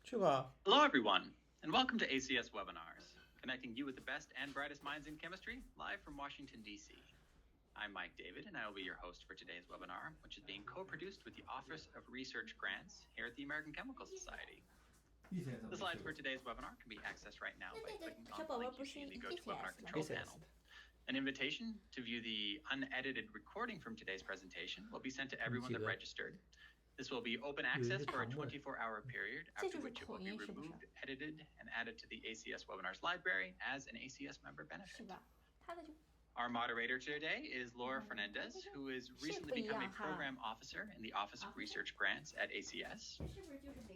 출발. Hello, everyone, and welcome to ACS Webinars, connecting you with the best and brightest minds in chemistry, live from Washington, D.C. I'm Mike David, and I will be your host for today's webinar, which is being co-produced with the Office of Research Grants here at the American Chemical Society. The slides for today's webinar can be accessed right now by clicking on the link you see in the GoToWebinar control panel. An invitation to view the unedited recording from today's presentation will be sent to everyone that registered. This will be open access for a 24-hour period, after which it will be removed, edited, and added to the ACS Webinars library as an ACS member benefit. Our moderator today is Laura Fernandez, who is recently become a program officer in the Office of Research Grants at ACS.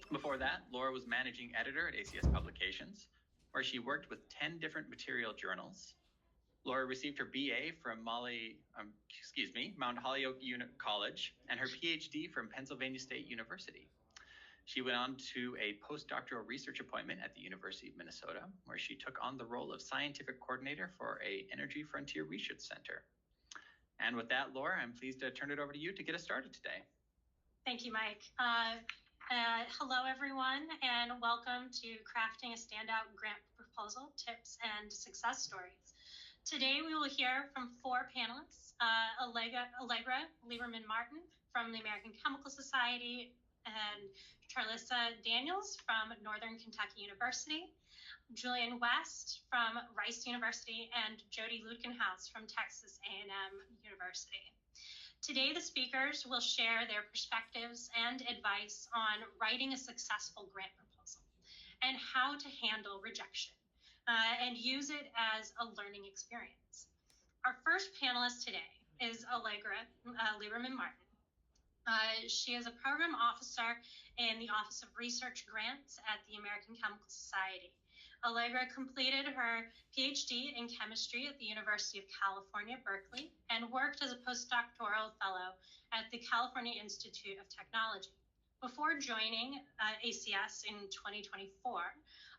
Before that, Laura was managing editor at ACS Publications, where she worked with 10 different material journals. Laura received her BA from Mount Holyoke College and her PhD from Pennsylvania State University. She went on to a postdoctoral research appointment at the University of Minnesota, where she took on the role of scientific coordinator for a Energy Frontier Research Center. And with that, Laura, I'm pleased to turn it over to you to get us started today. Thank you, Mike. Hello, everyone, and welcome to Crafting a Standout Grant Proposal, Tips and Success Stories. Today, we will hear from 4 panelists, Allegra Lieberman-Martin from the American Chemical Society, and Charlissa Daniels from Northern Kentucky University, Julian West from Rice University, and Jody Lutkenhaus from Texas A&M University. Today, the speakers will share their perspectives and advice on writing a successful grant proposal and how to handle rejection and use it as a learning experience. Our first panelist today is Allegra Lieberman-Martin. She is a program officer in the Office of Research Grants at the American Chemical Society. Allegra completed her PhD in chemistry at the University of California, Berkeley, and worked as a postdoctoral fellow at the California Institute of Technology. Before joining ACS in 2024,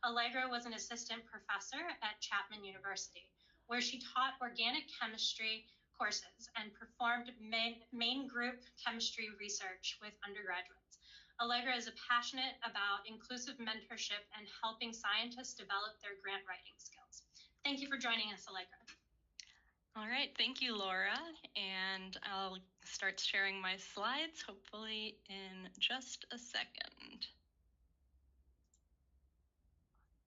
Allegra was an assistant professor at Chapman University, where she taught organic chemistry courses and performed main group chemistry research with undergraduates. Allegra is passionate about inclusive mentorship and helping scientists develop their grant writing skills. Thank you for joining us, Allegra. All right, thank you, Laura. And I'll start sharing my slides, hopefully in just a second.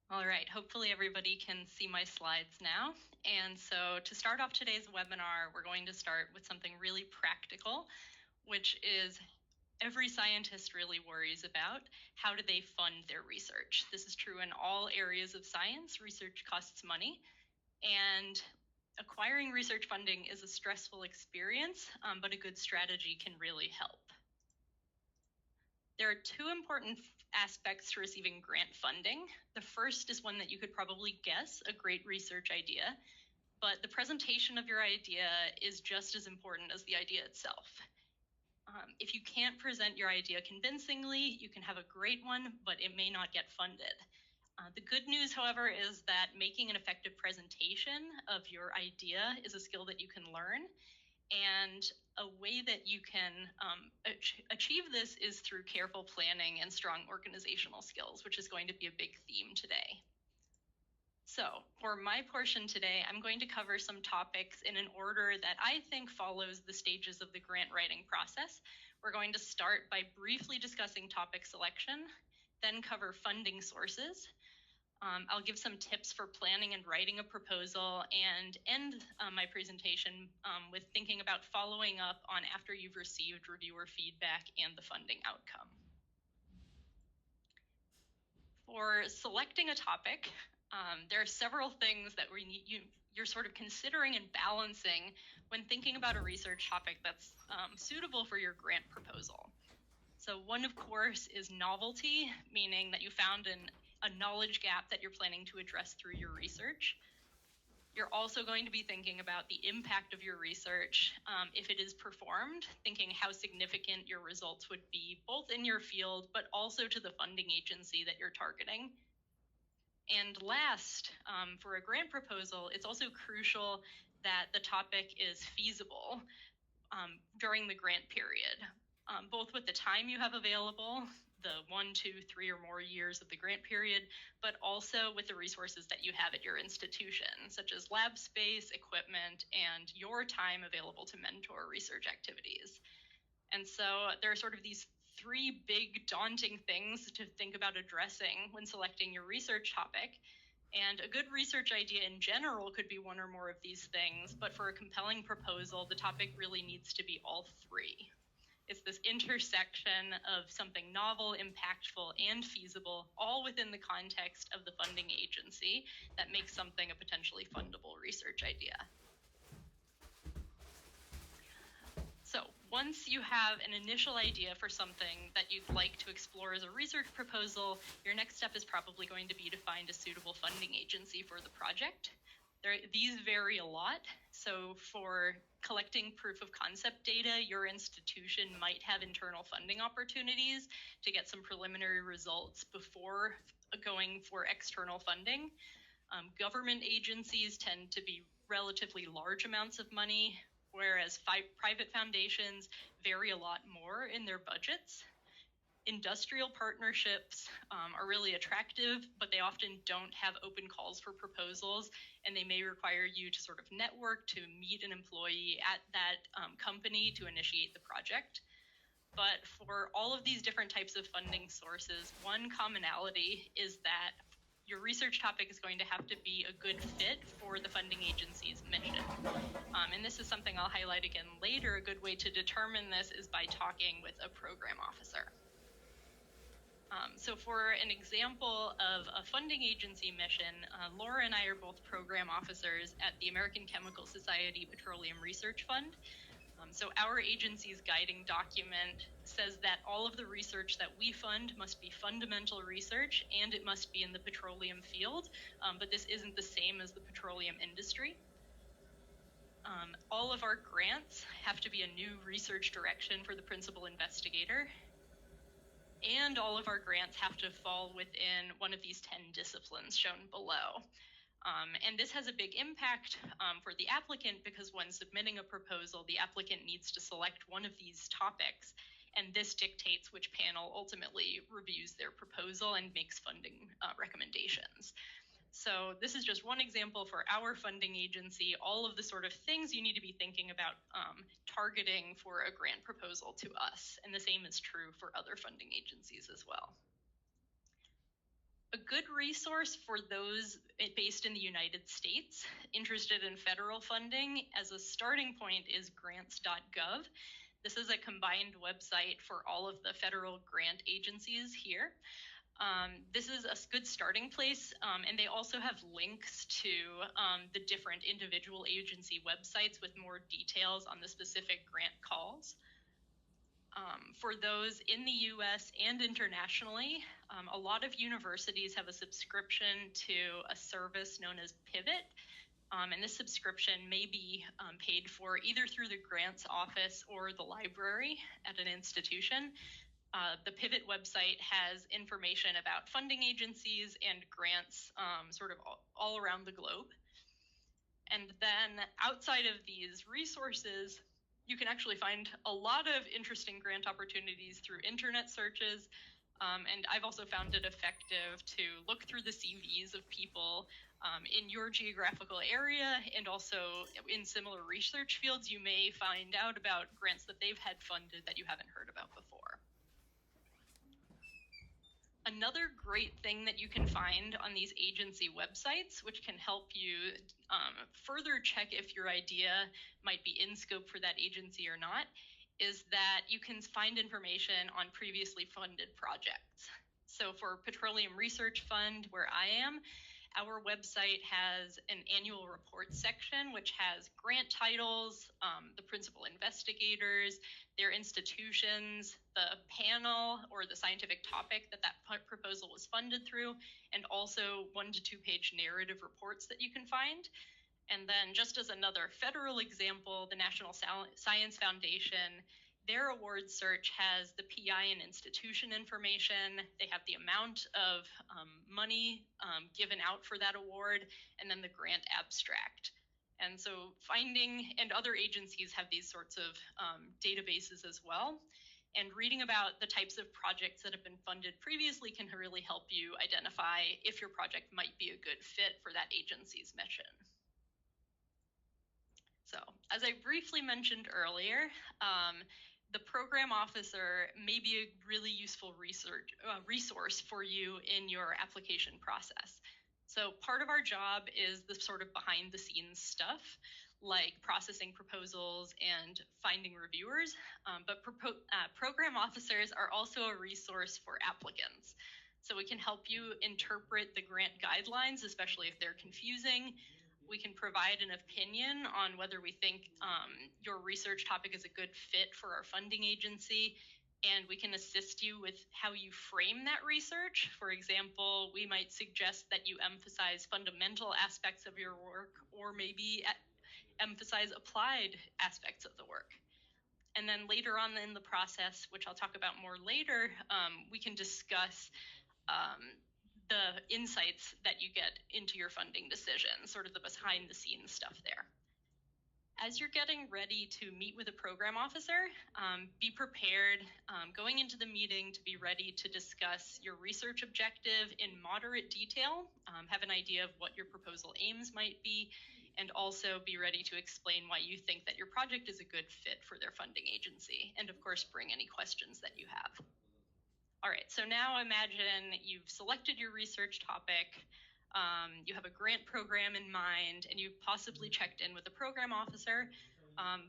All right, hopefully everybody can see my slides now. And so to start off today's webinar, we're going to start with something really practical, which is every scientist really worries about: how do they fund their research? This is true in all areas of science. Research costs money, and acquiring research funding is a stressful experience, but a good strategy can really help. There are 2 important aspects to receiving grant funding. The first is one that you could probably guess: a great research idea, but the presentation of your idea is just as important as the idea itself. If you can't present your idea convincingly, you can have a great one, but it may not get funded. The good news, however, is that making an effective presentation of your idea is a skill that you can learn. And a way that you can achieve this is through careful planning and strong organizational skills, which is going to be a big theme today. So for my portion today, I'm going to cover some topics in an order that I think follows the stages of the grant writing process. We're going to start by briefly discussing topic selection, then cover funding sources. I'll give some tips for planning and writing a proposal, and end my presentation with thinking about following up on after you've received reviewer feedback and the funding outcome. For selecting a topic, there are several things that you're sort of considering and balancing when thinking about a research topic that's suitable for your grant proposal. So one, of course, is novelty, meaning that you found a knowledge gap that you're planning to address through your research. You're also going to be thinking about the impact of your research if it is performed, thinking how significant your results would be, both in your field, but also to the funding agency that you're targeting. And last, for a grant proposal, it's also crucial that the topic is feasible during the grant period, both with the time you have available the 1, 2, 3 or more years of the grant period, but also with the resources that you have at your institution, such as lab space, equipment, and your time available to mentor research activities. And so there are sort of these three big daunting things to think about addressing when selecting your research topic. And a good research idea in general could be one or more of these things, but for a compelling proposal, the topic really needs to be all three. It's this intersection of something novel, impactful, and feasible, all within the context of the funding agency, that makes something a potentially fundable research idea. So once you have an initial idea for something that you'd like to explore as a research proposal, your next step is probably going to be to find a suitable funding agency for the project. These vary a lot. So for collecting proof of concept data, your institution might have internal funding opportunities to get some preliminary results before going for external funding. Government agencies tend to be relatively large amounts of money, whereas private foundations vary a lot more in their budgets. Industrial partnerships are really attractive, but they often don't have open calls for proposals, and they may require you to sort of network to meet an employee at that company to initiate the project. But for all of these different types of funding sources, one commonality is that your research topic is going to have to be a good fit for the funding agency's mission. And this is something I'll highlight again later. A good way to determine this is by talking with a program officer. So for an example of a funding agency mission, Laura and I are both program officers at the American Chemical Society Petroleum Research Fund. So our agency's guiding document says that all of the research that we fund must be fundamental research, and it must be in the petroleum field, but this isn't the same as the petroleum industry. All of our grants have to be a new research direction for the principal investigator, and all of our grants have to fall within one of these 10 disciplines shown below. And this has a big impact for the applicant, because when submitting a proposal, the applicant needs to select one of these topics, and this dictates which panel ultimately reviews their proposal and makes funding recommendations. So this is just one example for our funding agency, all of the sort of things you need to be thinking about targeting for a grant proposal to us, and the same is true for other funding agencies as well. A good resource for those based in the United States interested in federal funding as a starting point is grants.gov. This is a combined website for all of the federal grant agencies here. This is a good starting place, and they also have links to the different individual agency websites with more details on the specific grant calls. For those in the US and internationally, a lot of universities have a subscription to a service known as Pivot, and this subscription may be paid for either through the grants office or the library at an institution. The Pivot website has information about funding agencies and grants sort of all around the globe. And then outside of these resources, you can actually find a lot of interesting grant opportunities through internet searches. And I've also found it effective to look through the CVs of people in your geographical area, and also in similar research fields. You may find out about grants that they've had funded that you haven't heard about before. Another great thing that you can find on these agency websites, which can help you further check if your idea might be in scope for that agency or not, is that you can find information on previously funded projects. So for Petroleum Research Fund, where I am, our website has an annual report section, which has grant titles, the principal investigators, their institutions, the panel or the scientific topic that proposal was funded through, and also 1 to 2 page narrative reports that you can find. And then just as another federal example, the National Science Foundation, their award search has the PI and institution information. They have the amount of money given out for that award, and then the grant abstract. And so finding, and other agencies have these sorts of databases as well. And reading about the types of projects that have been funded previously can really help you identify if your project might be a good fit for that agency's mission. So, as I briefly mentioned earlier, the program officer may be a really useful resource for you in your application process. So part of our job is the sort of behind the scenes stuff, like processing proposals and finding reviewers, but program officers are also a resource for applicants. So we can help you interpret the grant guidelines, especially if they're confusing. We can provide an opinion on whether we think your research topic is a good fit for our funding agency, and we can assist you with how you frame that research. For example, we might suggest that you emphasize fundamental aspects of your work, or maybe emphasize applied aspects of the work. And then later on in the process, which I'll talk about more later, we can discuss the insights that you get into your funding decision, sort of the behind the scenes stuff there. As you're getting ready to meet with a program officer, be prepared going into the meeting to be ready to discuss your research objective in moderate detail, have an idea of what your proposal aims might be, and also be ready to explain why you think that your project is a good fit for their funding agency, and of course bring any questions that you have. All right, so now imagine you've selected your research topic, you have a grant program in mind, and you've possibly checked in with a program officer.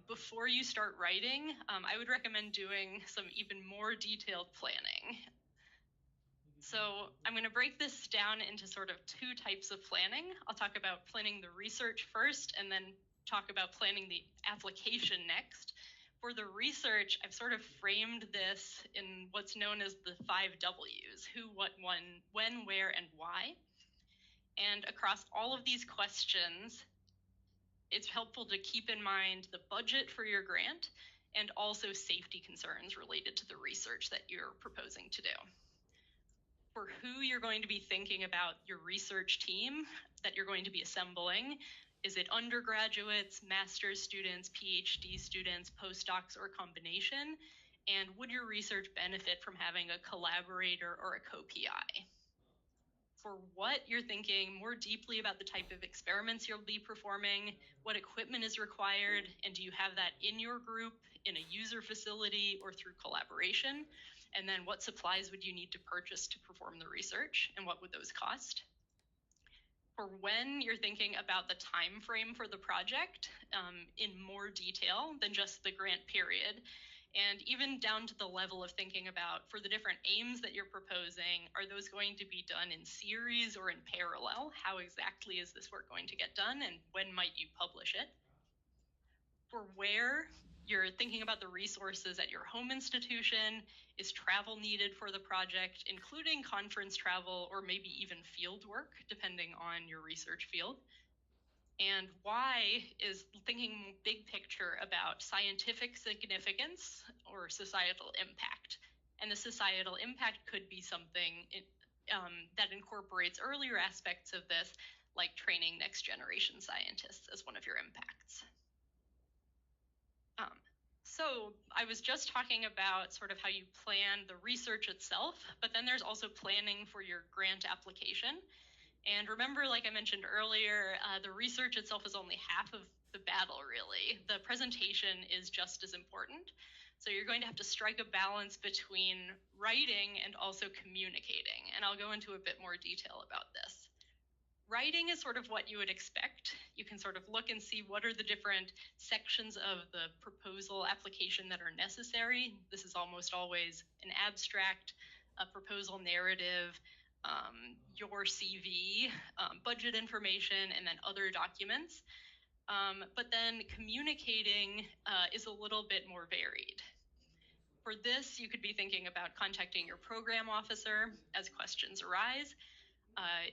Before you start writing, I would recommend doing some even more detailed planning. So I'm going to break this down into sort of two types of planning. I'll talk about planning the research first, and then talk about planning the application next. For the research, I've sort of framed this in what's known as the 5 W's: who, what, when, where, and why. And across all of these questions, it's helpful to keep in mind the budget for your grant and also safety concerns related to the research that you're proposing to do. For who you're going to be thinking about your research team that you're going to be assembling, is it undergraduates, master's students, PhD students, postdocs, or a combination? And would your research benefit from having a collaborator or a co-PI? For what, you're thinking more deeply about the type of experiments you'll be performing, what equipment is required, and do you have that in your group, in a user facility, or through collaboration? And then what supplies would you need to purchase to perform the research, and what would those cost? For when, you're thinking about the time frame for the project in more detail than just the grant period, and even down to the level of thinking about, for the different aims that you're proposing, are those going to be done in series or in parallel? How exactly is this work going to get done, and when might you publish it? For where, you're thinking about the resources at your home institution. Is travel needed for the project, including conference travel or maybe even field work, depending on your research field? And why is thinking big picture about scientific significance or societal impact. And the societal impact could be something that incorporates earlier aspects of this, like training next generation scientists as one of your impacts. So I was just talking about sort of how you plan the research itself, but then there's also planning for your grant application. And remember, like I mentioned earlier, the research itself is only half of the battle, really. The presentation is just as important. So you're going to have to strike a balance between writing and also communicating. And I'll go into a bit more detail about this. Writing is sort of what you would expect. You can sort of look and see what are the different sections of the proposal application that are necessary. This is almost always an abstract, a proposal narrative, your CV, budget information, and then other documents. But then communicating is a little bit more varied. For this, you could be thinking about contacting your program officer as questions arise.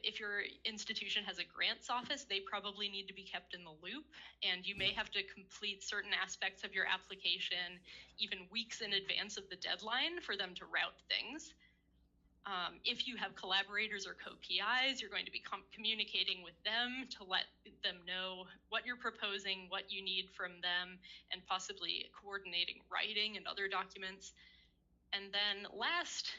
If your institution has a grants office, they probably need to be kept in the loop, and you may have to complete certain aspects of your application even weeks in advance of the deadline for them to route things. If you have collaborators or co-PIs, you're going to be communicating with them to let them know what you're proposing, what you need from them, and possibly coordinating writing and other documents. And then last,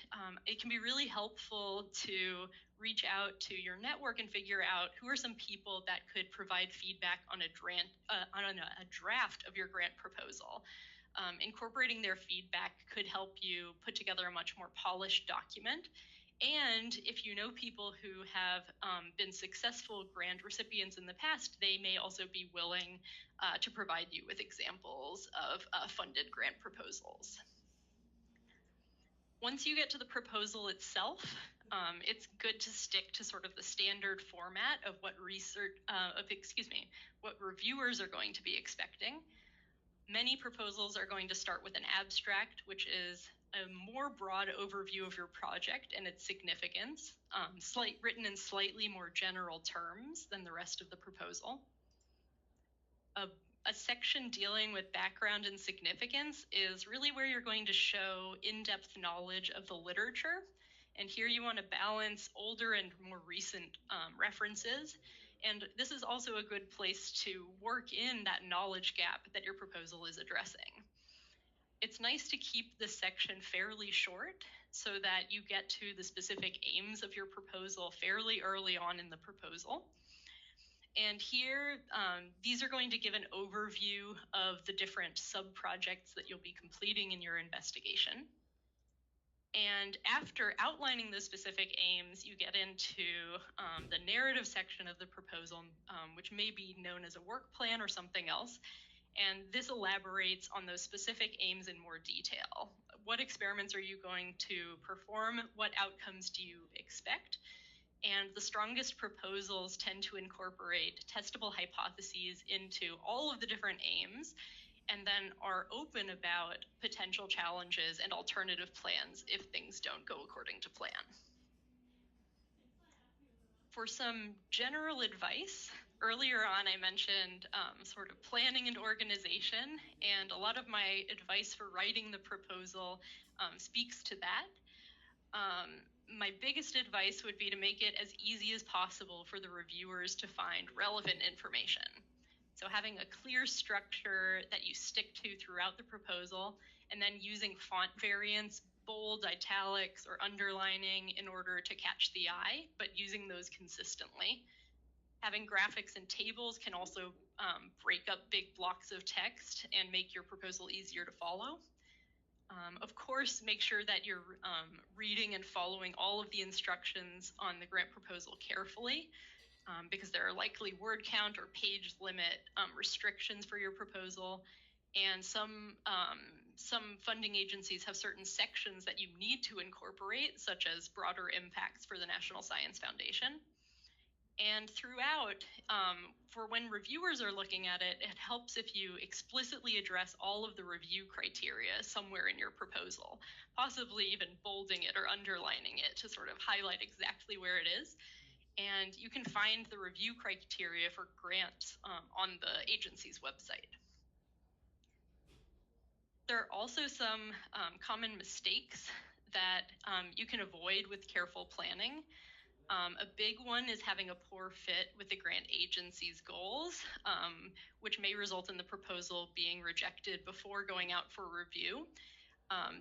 it can be really helpful to reach out to your network and figure out who are some people that could provide feedback on a draft of your grant proposal. Incorporating their feedback could help you put together a much more polished document. And if you know people who have been successful grant recipients in the past, they may also be willing to provide you with examples of funded grant proposals. Once you get to the proposal itself, it's good to stick to sort of the standard format of what what reviewers are going to be expecting. Many proposals are going to start with an abstract, which is a more broad overview of your project and its significance, written in slightly more general terms than the rest of the proposal. A section dealing with background and significance is really where you're going to show in-depth knowledge of the literature. And here you want to balance older and more recent references. And this is also a good place to work in that knowledge gap that your proposal is addressing. It's nice to keep this section fairly short so that you get to the specific aims of your proposal fairly early on in the proposal. And here, these are going to give an overview of the different sub-projects that you'll be completing in your investigation. And after outlining those specific aims, you get into the narrative section of the proposal, which may be known as a work plan or something else. And this elaborates on those specific aims in more detail. What experiments are you going to perform? What outcomes do you expect? And the strongest proposals tend to incorporate testable hypotheses into all of the different aims, and then are open about potential challenges and alternative plans if things don't go according to plan. For some general advice, earlier on I mentioned sort of planning and organization, and a lot of my advice for writing the proposal speaks to that. My biggest advice would be to make it as easy as possible for the reviewers to find relevant information. So having a clear structure that you stick to throughout the proposal, and then using font variants, bold, italics, or underlining in order to catch the eye, but using those consistently. Having graphics and tables can also break up big blocks of text and make your proposal easier to follow. Of course, make sure that you're reading and following all of the instructions on the grant proposal carefully, because there are likely word count or page limit restrictions for your proposal. And some funding agencies have certain sections that you need to incorporate, such as broader impacts for the National Science Foundation. And throughout, for when reviewers are looking at it, it helps if you explicitly address all of the review criteria somewhere in your proposal, possibly even bolding it or underlining it to sort of highlight exactly where it is. And you can find the review criteria for grants on the agency's website. There are also some common mistakes that you can avoid with careful planning. A big one is having a poor fit with the grant agency's goals, which may result in the proposal being rejected before going out for review.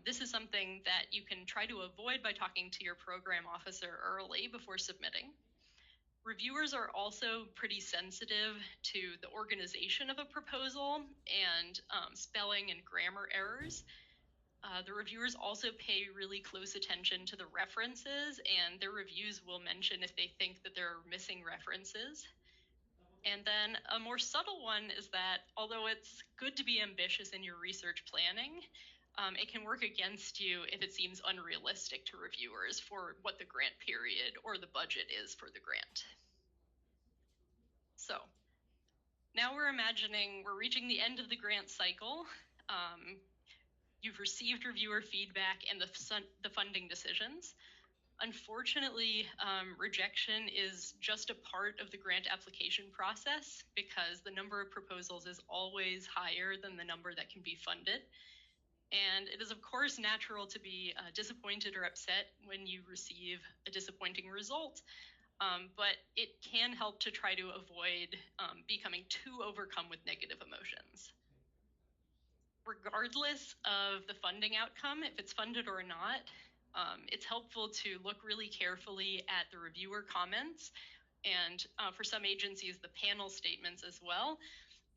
This is something that you can try to avoid by talking to your program officer early before submitting. Reviewers are also pretty sensitive to the organization of a proposal and spelling and grammar errors. The reviewers also pay really close attention to the references, and their reviews will mention if they think that there are missing references. And then a more subtle one is that although it's good to be ambitious in your research planning, it can work against you if it seems unrealistic to reviewers for what the grant period or the budget is for the grant. So now we're reaching the end of the grant cycle. You've received reviewer feedback and the funding decisions. Unfortunately, rejection is just a part of the grant application process because the number of proposals is always higher than the number that can be funded. And it is, of course, natural to be disappointed or upset when you receive a disappointing result, but it can help to try to avoid becoming too overcome with negative emotions. regardless of the funding outcome, if it's funded or not, it's helpful to look really carefully at the reviewer comments and for some agencies, the panel statements as well,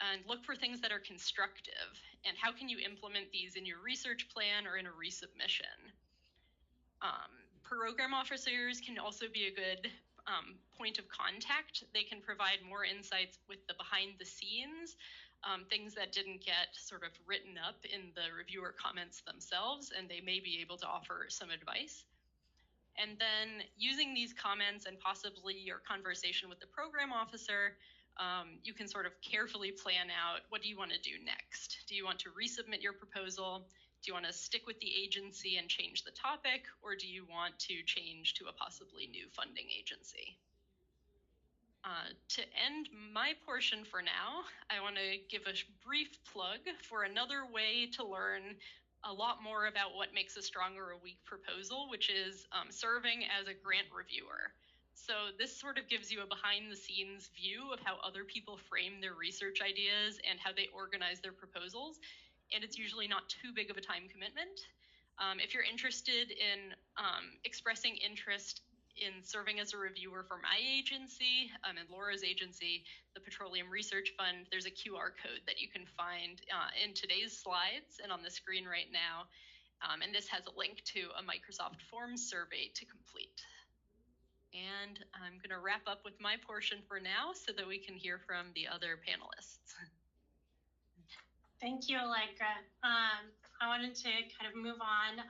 and look for things that are constructive. And how can you implement these in your research plan or in a resubmission? Program officers can also be a good point of contact. They can provide more insights with the behind the scenes, things that didn't get sort of written up in the reviewer comments themselves, and they may be able to offer some advice. And then using these comments and possibly your conversation with the program officer, you can sort of carefully plan out, what do you want to do next? Do you want to resubmit your proposal? Do you want to stick with the agency and change the topic? Or do you want to change to a possibly new funding agency? To end my portion for now, I want to give a brief plug for another way to learn a lot more about what makes a strong or a weak proposal, which is serving as a grant reviewer. So this sort of gives you a behind the scenes view of how other people frame their research ideas and how they organize their proposals. And it's usually not too big of a time commitment. If you're interested in expressing interest in serving as a reviewer for my agency and Laura's agency, the Petroleum Research Fund, there's a QR code that you can find in today's slides and on the screen right now. And this has a link to a Microsoft Forms survey to complete. And I'm going to wrap up with my portion for now so that we can hear from the other panelists. Thank you, Allegra. I wanted to kind of move on.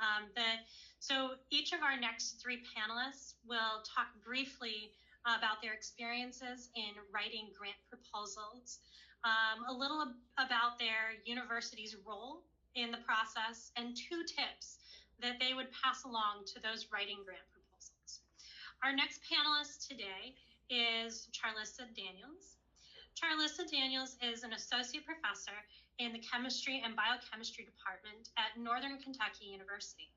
So each of our next three panelists will talk briefly about their experiences in writing grant proposals, a little about their university's role in the process, and 2 tips that they would pass along to those writing grant proposals. Our next panelist today is Charlissa Daniels. Charlissa Daniels is an associate professor in the Chemistry and Biochemistry Department at Northern Kentucky University.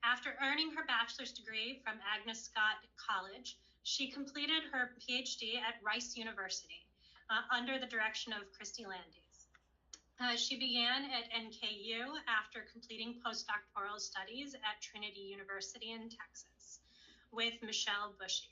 After earning her bachelor's degree from Agnes Scott College, she completed her PhD at Rice University under the direction of Christy Landis. She began at NKU after completing postdoctoral studies at Trinity University in Texas with Michelle Bushy.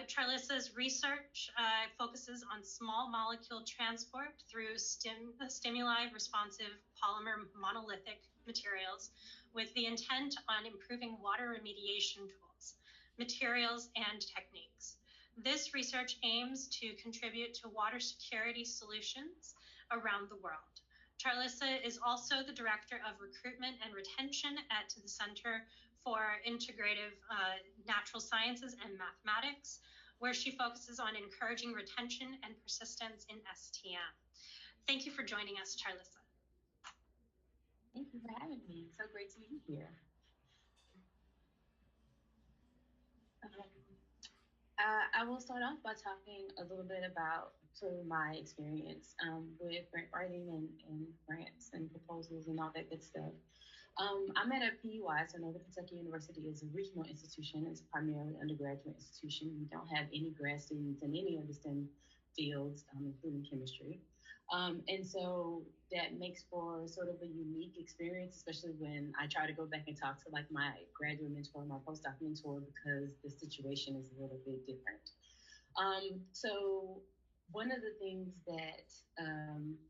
Charlissa's research focuses on small molecule transport through stimuli-responsive polymer monolithic materials with the intent on improving water remediation tools, materials, and techniques. This research aims to contribute to water security solutions around the world. Charlissa is also the Director of Recruitment and Retention at the Center for Integrative Natural Sciences and Mathematics, where she focuses on encouraging retention and persistence in STM. Thank you for joining us, Charlissa. Thank you for having me. It's so great to be here. I will start off by talking a little bit about sort of my experience with grant writing and grants and proposals and all that good stuff. I'm at a PUI, so Northern Kentucky University is a regional institution. It's primarily an undergraduate institution. We don't have any grad students in any of the STEM fields, including chemistry. And so that makes for sort of a unique experience, especially when I try to go back and talk to like my graduate mentor, my postdoc mentor, because the situation is a little bit different. So one of the things that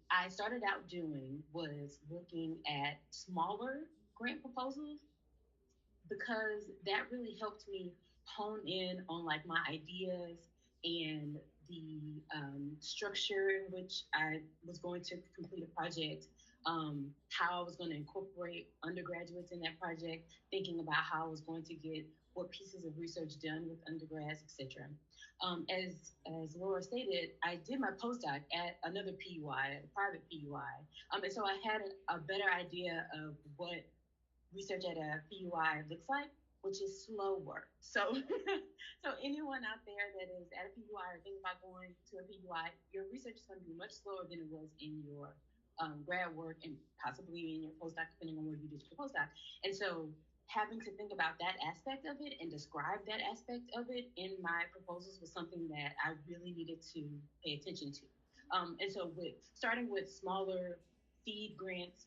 I started out doing was looking at smaller grant proposals, because that really helped me hone in on like my ideas and the structure in which I was going to complete a project, how I was going to incorporate undergraduates in that project, thinking about how I was going to get what pieces of research done with undergrads, etc. As Laura stated, I did my postdoc at another PUI, a private PUI, and so I had a better idea of what research at a PUI looks like, which is slow work. So, so anyone out there that is at a PUI or thinking about going to a PUI, your research is going to be much slower than it was in your grad work and possibly in your postdoc, depending on where you did your postdoc. And so having to think about that aspect of it and describe that aspect of it in my proposals was something that I really needed to pay attention to. And so starting with smaller seed grants,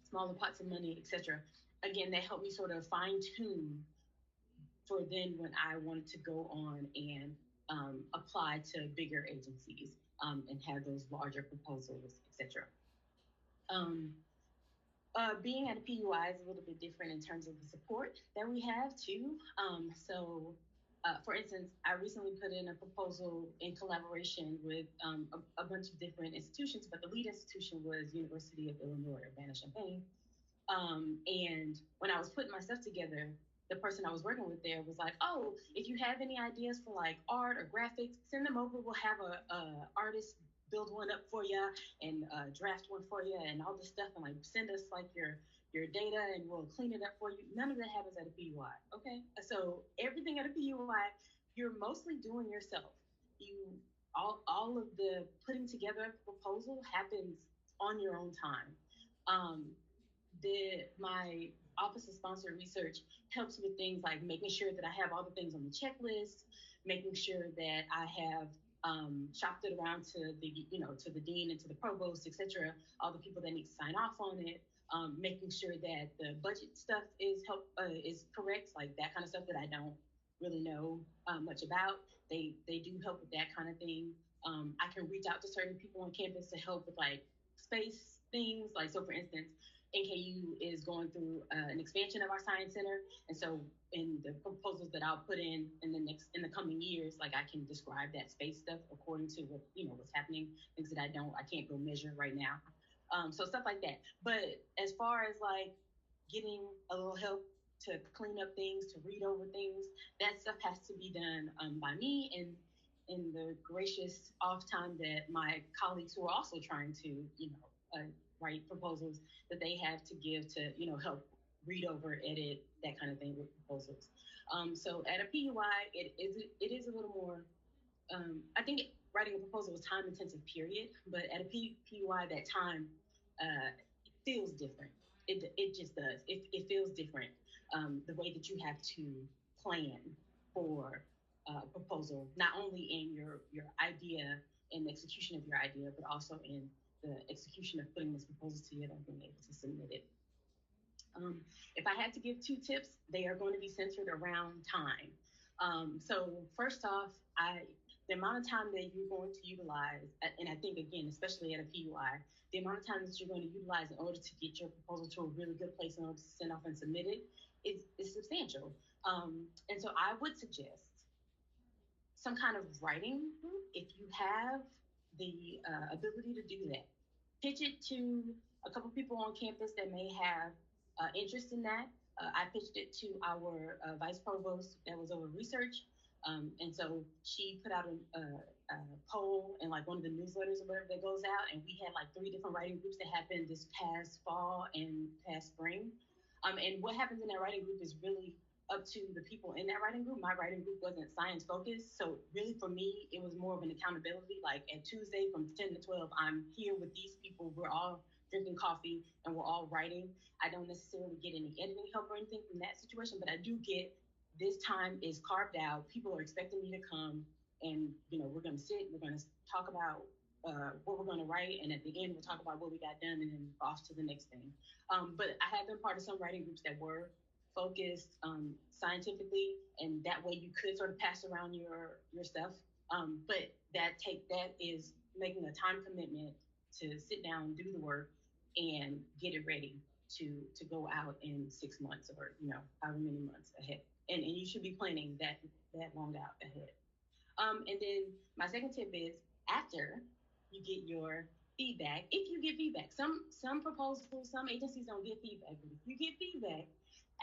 smaller pots of money, etc. Again, that helped me sort of fine tune for then when I wanted to go on and apply to bigger agencies and have those larger proposals, etc. Um, Being at a PUI is a little bit different in terms of the support that we have too. For instance, I recently put in a proposal in collaboration with a bunch of different institutions, but the lead institution was University of Illinois Urbana-Champaign. And when I was putting my stuff together, the person I was working with there was like, "Oh, if you have any ideas for like art or graphics, send them over. We'll have a artist build one up for you and draft one for you and all this stuff, and like send us like your data and we'll clean it up for you." None of that happens at a PUI. Okay, so everything at a PUI, you're mostly doing yourself. You all of the putting together a proposal happens on your own time. Um, my office of sponsored research helps with things like making sure that I have all the things on the checklist, making sure that I have shopped it around to the dean and to the provost, etc. All the people that need to sign off on it, making sure that the budget stuff is correct, like that kind of stuff that I don't really know much about. They do help with that kind of thing. I can reach out to certain people on campus to help with like space things. Like, so for instance, NKU is going through an expansion of our science center, and so in the proposals that I'll put in the coming years, like I can describe that space stuff according to what's happening, things that I can't go measure right now. So stuff like that. But as far as like getting a little help to clean up things, to read over things, that stuff has to be done by me and in the gracious off time that my colleagues who are also trying to write proposals that they have to give to help read over, edit, that kind of thing with proposals. So at a PUI, it is a little more. I think writing a proposal is time intensive, period. But at a PUI, that time feels different. It just does. It feels different. The way that you have to plan for a proposal, not only in your idea and execution of your idea, but also in the execution of putting this proposal together and being able to submit it. If I had to give 2 tips, they are going to be centered around time. So first off, the amount of time that you're going to utilize, and I think again, especially at a PUI, the amount of time that you're going to utilize in order to get your proposal to a really good place in order to send off and submit it is substantial. And so I would suggest some kind of writing group if you have the ability to do that. Pitch it to a couple people on campus that may have interest in that. I pitched it to our vice provost that was over research. And so she put out a poll in like one of the newsletters or whatever that goes out. And we had like 3 different writing groups that happened this past fall and past spring. And what happens in that writing group is really up to the people in that writing group. My writing group wasn't science focused. So really for me, it was more of an accountability. Like at Tuesday from 10 to 12, I'm here with these people. We're all drinking coffee and we're all writing. I don't necessarily get any editing help or anything from that situation, but I do get this time is carved out. People are expecting me to come and, we're going to sit, we're going to talk about what we're going to write. And at the end, we'll talk about what we got done and then off to the next thing. But I have been part of some writing groups that were focused scientifically, and that way you could sort of pass around your stuff. But that is making a time commitment to sit down, do the work, and get it ready to go out in 6 months or however many months ahead. And you should be planning that long out ahead. And then my second tip is after you get your feedback, if you get feedback, some proposals, some agencies don't get feedback, but if you get feedback,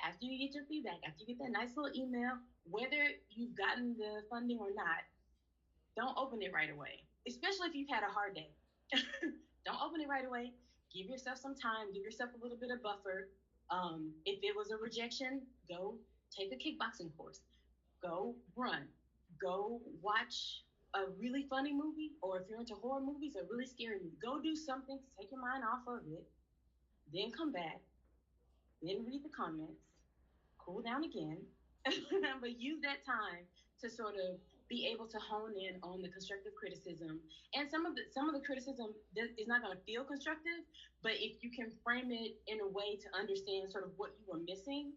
after you get your feedback, after you get that nice little email, whether you've gotten the funding or not, don't open it right away, especially if you've had a hard day. Don't open it right away. Give yourself some time, give yourself a little bit of buffer. If it was a rejection, go take a kickboxing course, go run, go watch a really funny movie, or if you're into horror movies, a really scary movie, go do something to take your mind off of it, then come back, then read the comments, cool down again, but use that time to sort of be able to hone in on the constructive criticism. And some of the criticism is not going to feel constructive, but if you can frame it in a way to understand sort of what you were missing,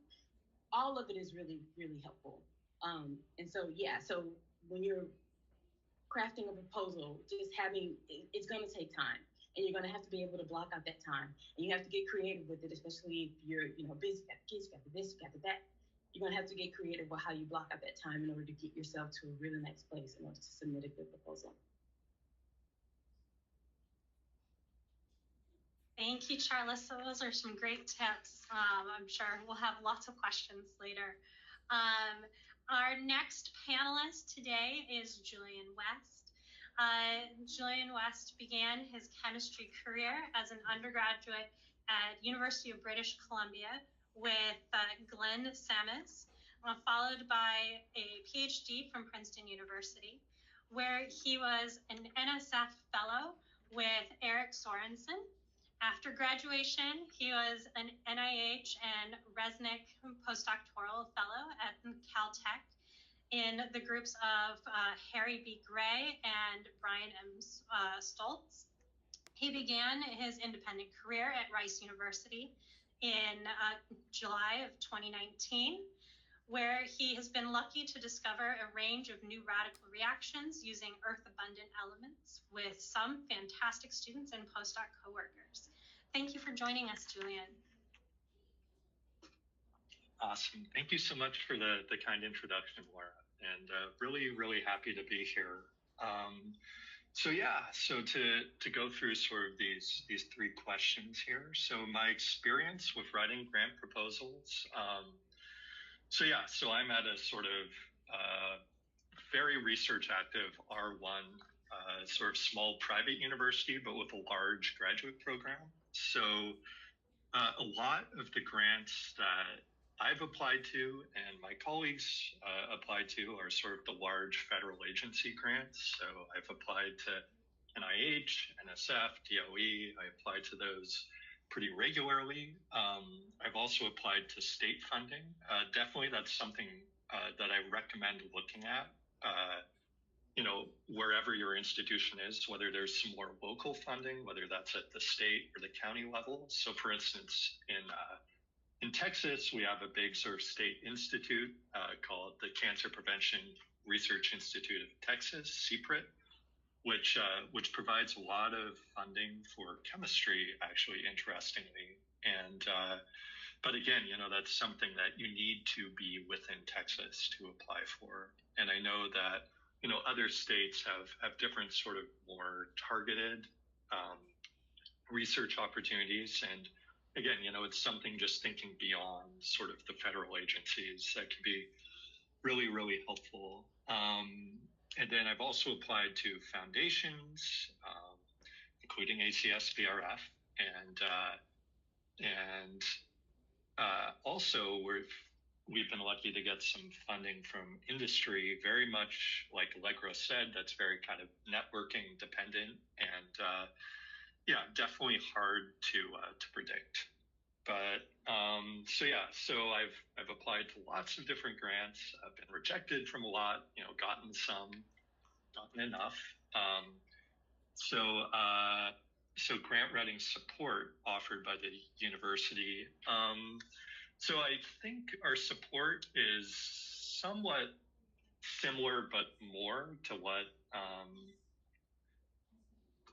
all of it is really, really helpful. And so, yeah, so when you're crafting a proposal, just having, it's going to take time. And you're going to have to be able to block out that time. And you have to get creative with it, especially if you're, busy, you got the kids, you got the this, you got the that. You're going to have to get creative with how you block out that time in order to get yourself to a really nice place in order to submit a good proposal. Thank you, Charlissa. Those are some great tips. I'm sure we'll have lots of questions later. Our next panelist today is Julian West. Julian West began his chemistry career as an undergraduate at University of British Columbia with Glenn Samus, followed by a PhD from Princeton University, where he was an NSF fellow with Eric Sorensen. After graduation, he was an NIH and Resnick postdoctoral fellow at Caltech in the groups of Harry B. Gray and Brian M. Stoltz. He began his independent career at Rice University in July of 2019, where he has been lucky to discover a range of new radical reactions using earth-abundant elements with some fantastic students and postdoc coworkers. Thank you for joining us, Julian. Awesome. Thank you so much for the kind introduction, Laura, and really, really happy to be here. So to go through sort of these three questions here. So my experience with writing grant proposals. So I'm at a sort of very research active R1 sort of small private university, but with a large graduate program. So a lot of the grants that I've applied to and my colleagues applied to are sort of the large federal agency grants. So I've applied to NIH, NSF, DOE. I applied to those pretty regularly. I've also applied to state funding. Definitely that's something that I recommend looking at. Wherever your institution is, whether there's some more local funding, whether that's at the state or the county level. So for instance, in Texas, we have a big sort of state institute called the Cancer Prevention Research Institute of Texas, CPRIT, which provides a lot of funding for chemistry, actually, interestingly. And but again, that's something that you need to be within Texas to apply for. And I know that other states have different sort of more targeted research opportunities. And again, it's something just thinking beyond sort of the federal agencies that can be really, really helpful. And then I've also applied to foundations, including ACS, VRF, and also we've been lucky to get some funding from industry, very much like Allegra said, that's very kind of networking dependent, and definitely hard to predict. But so I've applied to lots of different grants. I've been rejected from a lot, gotten some, gotten enough. So grant writing support offered by the university. So I think our support is somewhat similar, but more to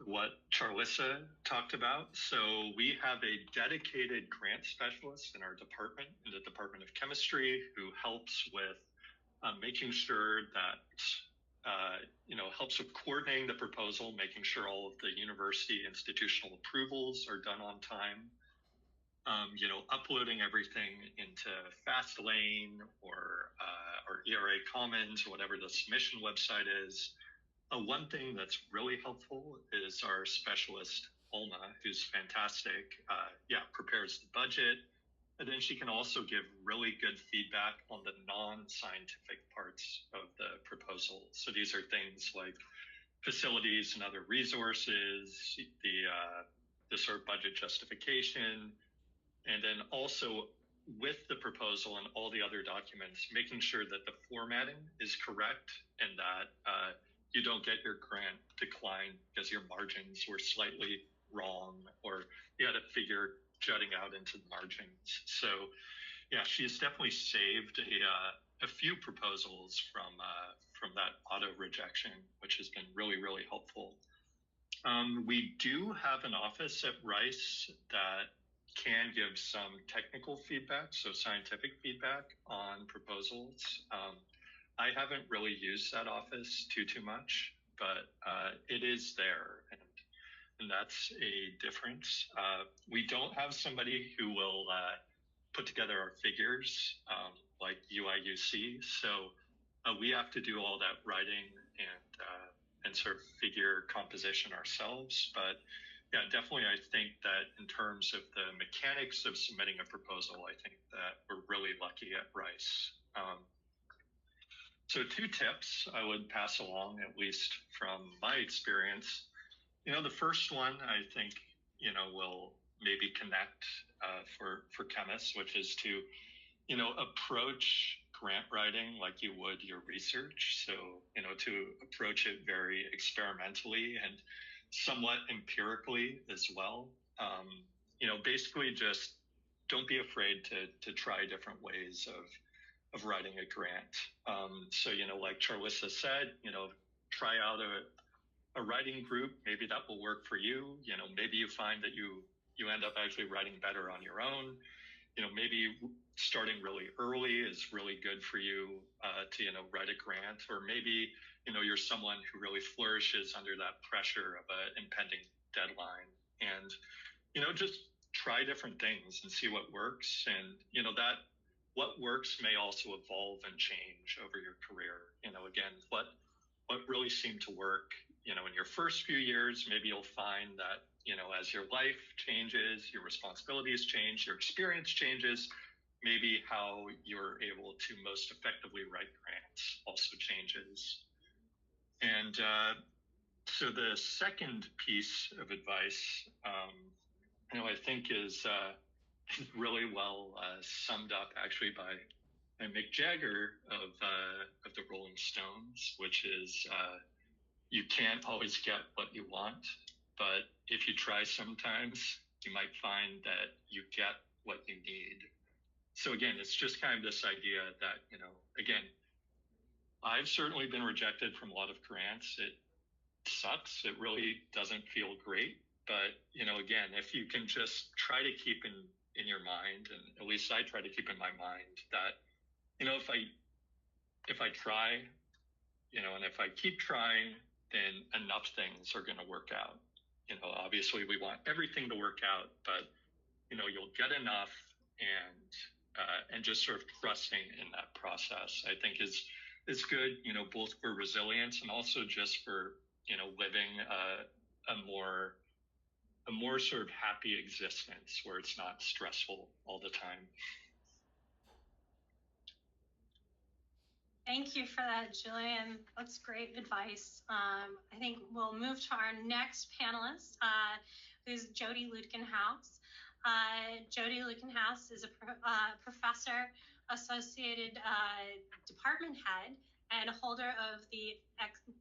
what Charlissa talked about. So we have a dedicated grant specialist in our department, in the Department of Chemistry, who helps with making sure that helps with coordinating the proposal, making sure all of the university institutional approvals are done on time, uploading everything into Fastlane or ERA Commons, whatever the submission website is. One thing that's really helpful is our specialist, Alma, who's fantastic, prepares the budget. And then she can also give really good feedback on the non-scientific parts of the proposal. So these are things like facilities and other resources, the sort of budget justification, and then also with the proposal and all the other documents, making sure that the formatting is correct and that you don't get your grant declined because your margins were slightly wrong or you had a figure jutting out into the margins. So yeah, she's definitely saved a few proposals from that auto rejection, which has been really, really helpful. We do have an office at Rice that can give some technical feedback, so scientific feedback on proposals. I haven't really used that office too much, but it is there, and that's a difference. We don't have somebody who will put together our figures like UIUC, so we have to do all that writing and sort of figure composition ourselves. But yeah, definitely, I think that in terms of the mechanics of submitting a proposal, I think that we're really lucky at Rice. So 2 tips I would pass along, at least from my experience. The first one I think, will maybe connect for chemists, which is to, approach grant writing like you would your research. So, to approach it very experimentally and somewhat empirically as well. Basically just don't be afraid to try different ways of writing a grant. So, like Charlissa said, try out a writing group. Maybe that will work for you. Maybe you find that you end up actually writing better on your own. Maybe starting really early is really good for you to, write a grant, or maybe, you're someone who really flourishes under that pressure of an impending deadline, and, just try different things and see what works. And, that what works may also evolve and change over your career. Again, what really seemed to work, in your first few years, maybe you'll find that, as your life changes, your responsibilities change, your experience changes, maybe how you're able to most effectively write grants also changes. And so the second piece of advice, I think is really well summed up actually by Mick Jagger of the Rolling Stones, which is you can't always get what you want, but if you try sometimes, you might find that you get what you need. So again, it's just kind of this idea that, again, I've certainly been rejected from a lot of grants. It sucks. It really doesn't feel great. But, again, if you can just try to keep in your mind, and at least I try to keep in my mind that, if I try, and if I keep trying, then enough things are going to work out. Obviously we want everything to work out, but, you'll get enough, and just sort of trusting in that process, I think is good, both for resilience and also just for, living a more sort of happy existence where it's not stressful all the time. Thank you for that, Julian. That's great advice. I think we'll move to our next panelist, who's Jody Lutkenhaus. Jody Lutkenhaus is a professor, associated department head, and a holder of the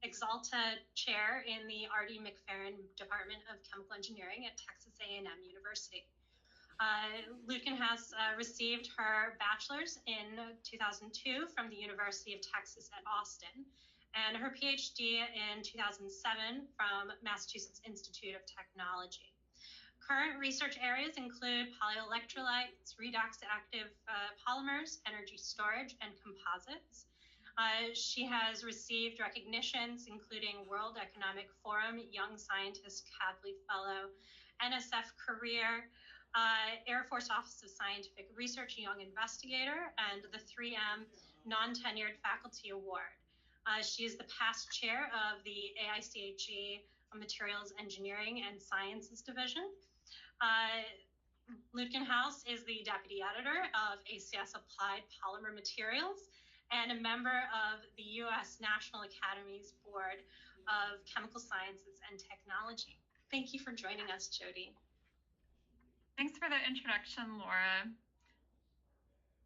Exalta Chair in the R.D. McFerrin Department of Chemical Engineering at Texas A&M University. Lutkenhaus received her bachelor's in 2002 from the University of Texas at Austin, and her PhD in 2007 from Massachusetts Institute of Technology. Current research areas include polyelectrolytes, redox active polymers, energy storage, and composites. She has received recognitions including World Economic Forum Young Scientist Cadley Fellow, NSF Career, Air Force Office of Scientific Research Young Investigator, and the 3M Non-Tenured Faculty Award. She is the past chair of the AICHE Materials Engineering and Sciences Division. Lutkenhaus is the deputy editor of ACS Applied Polymer Materials and a member of the U.S. National Academy's Board of Chemical Sciences and Technology. Thank you for joining us, Jody. Thanks for the introduction, Laura.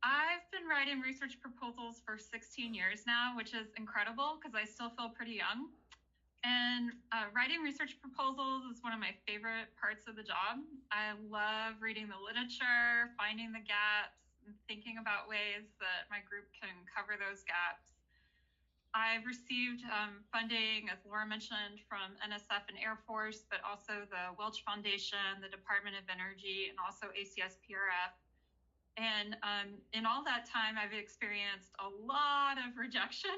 I've been writing research proposals for 16 years now, which is incredible because I still feel pretty young. And writing research proposals is one of my favorite parts of the job. I love reading the literature, finding the gaps, and thinking about ways that my group can cover those gaps. I've received funding, as Laura mentioned, from NSF and Air Force, but also the Welch Foundation, the Department of Energy, and also ACS PRF. And in all that time, I've experienced a lot of rejection,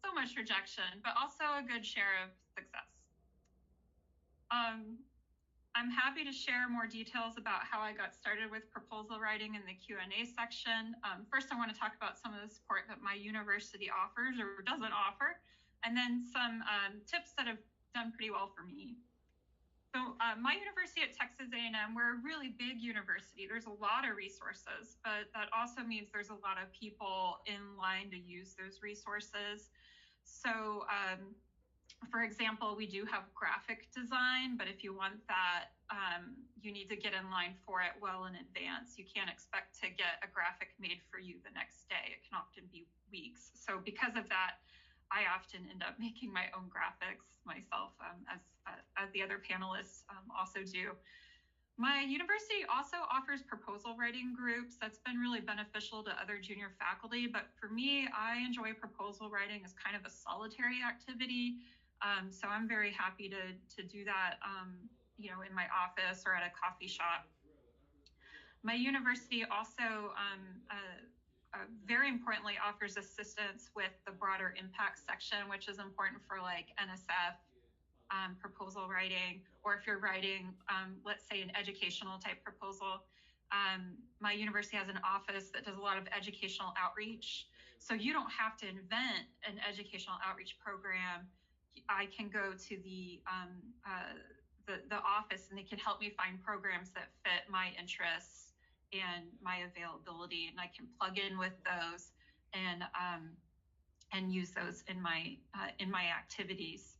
so much rejection, but also a good share of success. I'm happy to share more details about how I got started with proposal writing in the Q&A section. First, I want to talk about some of the support that my university offers or doesn't offer, and then some tips that have done pretty well for me. So my university at Texas A&M, we're a really big university. There's a lot of resources, but that also means there's a lot of people in line to use those resources. So for example, we do have graphic design, but if you want that, you need to get in line for it well in advance. You can't expect to get a graphic made for you the next day. It can often be weeks. So because of that, I often end up making my own graphics myself, as the other panelists also do. My university also offers proposal writing groups. That's been really beneficial to other junior faculty, but for me, I enjoy proposal writing as kind of a solitary activity. So I'm very happy to do that, in my office or at a coffee shop. My university also very importantly offers assistance with the broader impact section, which is important for like NSF proposal writing, or if you're writing, let's say, an educational type proposal. My university has an office that does a lot of educational outreach. So you don't have to invent an educational outreach program. I can go to the office and they can help me find programs that fit my interests and my availability, and I can plug in with those and use those in my activities.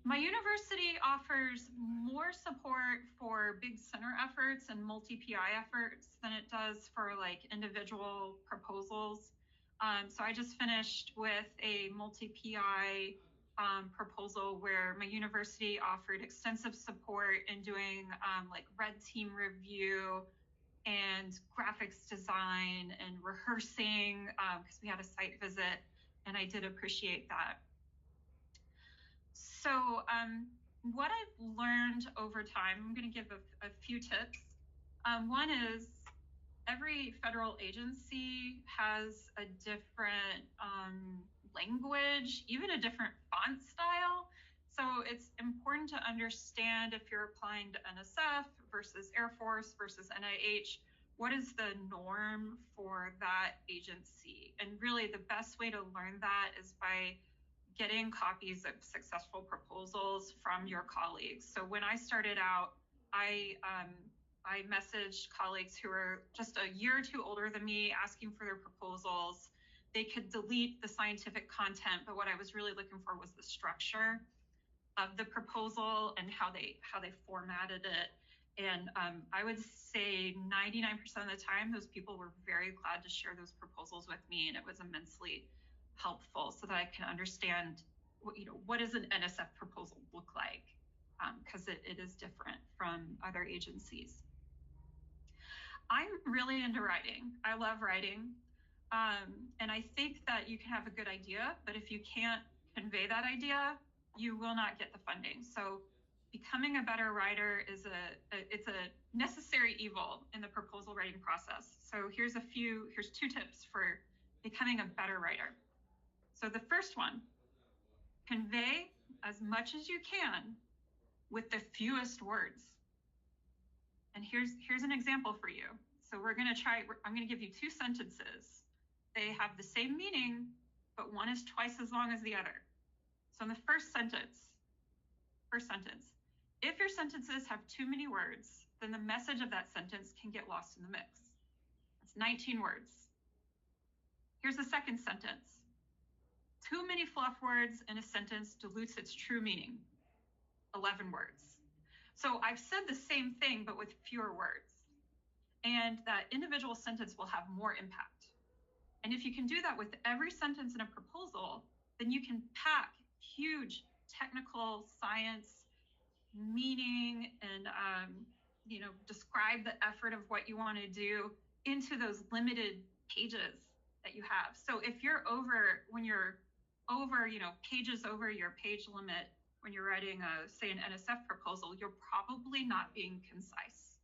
My university offers more support for big center efforts and multi-PI efforts than it does for like individual proposals. So I just finished with a multi-PI proposal where my university offered extensive support in doing like red team review and graphics design and rehearsing because we had a site visit, and I did appreciate that. So what I've learned over time, I'm going to give a few tips. One is every federal agency has a different language, even a different font style. So it's important to understand if you're applying to NSF versus Air Force versus NIH, what is the norm for that agency? And really the best way to learn that is by getting copies of successful proposals from your colleagues. So when I started out, I messaged colleagues who were just a year or two older than me, asking for their proposals. They could delete the scientific content, but what I was really looking for was the structure of the proposal and how they formatted it. And I would say 99% of the time, those people were very glad to share those proposals with me, and it was immensely helpful so that I can understand, what does an NSF proposal look like? Because it is different from other agencies. I'm really into writing. I love writing. And I think that you can have a good idea, but if you can't convey that idea, you will not get the funding. So becoming a better writer is it's a necessary evil in the proposal writing process. So here's two tips for becoming a better writer. So the first one, convey as much as you can with the fewest words. And here's an example for you. So I'm gonna give you two sentences. They have the same meaning, but one is twice as long as the other. So in the first sentence, if your sentences have too many words, then the message of that sentence can get lost in the mix. That's 19 words. Here's the second sentence. Too many fluff words in a sentence dilutes its true meaning. 11 words. So I've said the same thing, but with fewer words. and that individual sentence will have more impact. And if you can do that with every sentence in a proposal, then you can pack huge technical science meaning and describe the effort of what you want to do into those limited pages that you have. So if you're when you're over, pages over your page limit when you're writing say an NSF proposal, you're probably not being concise.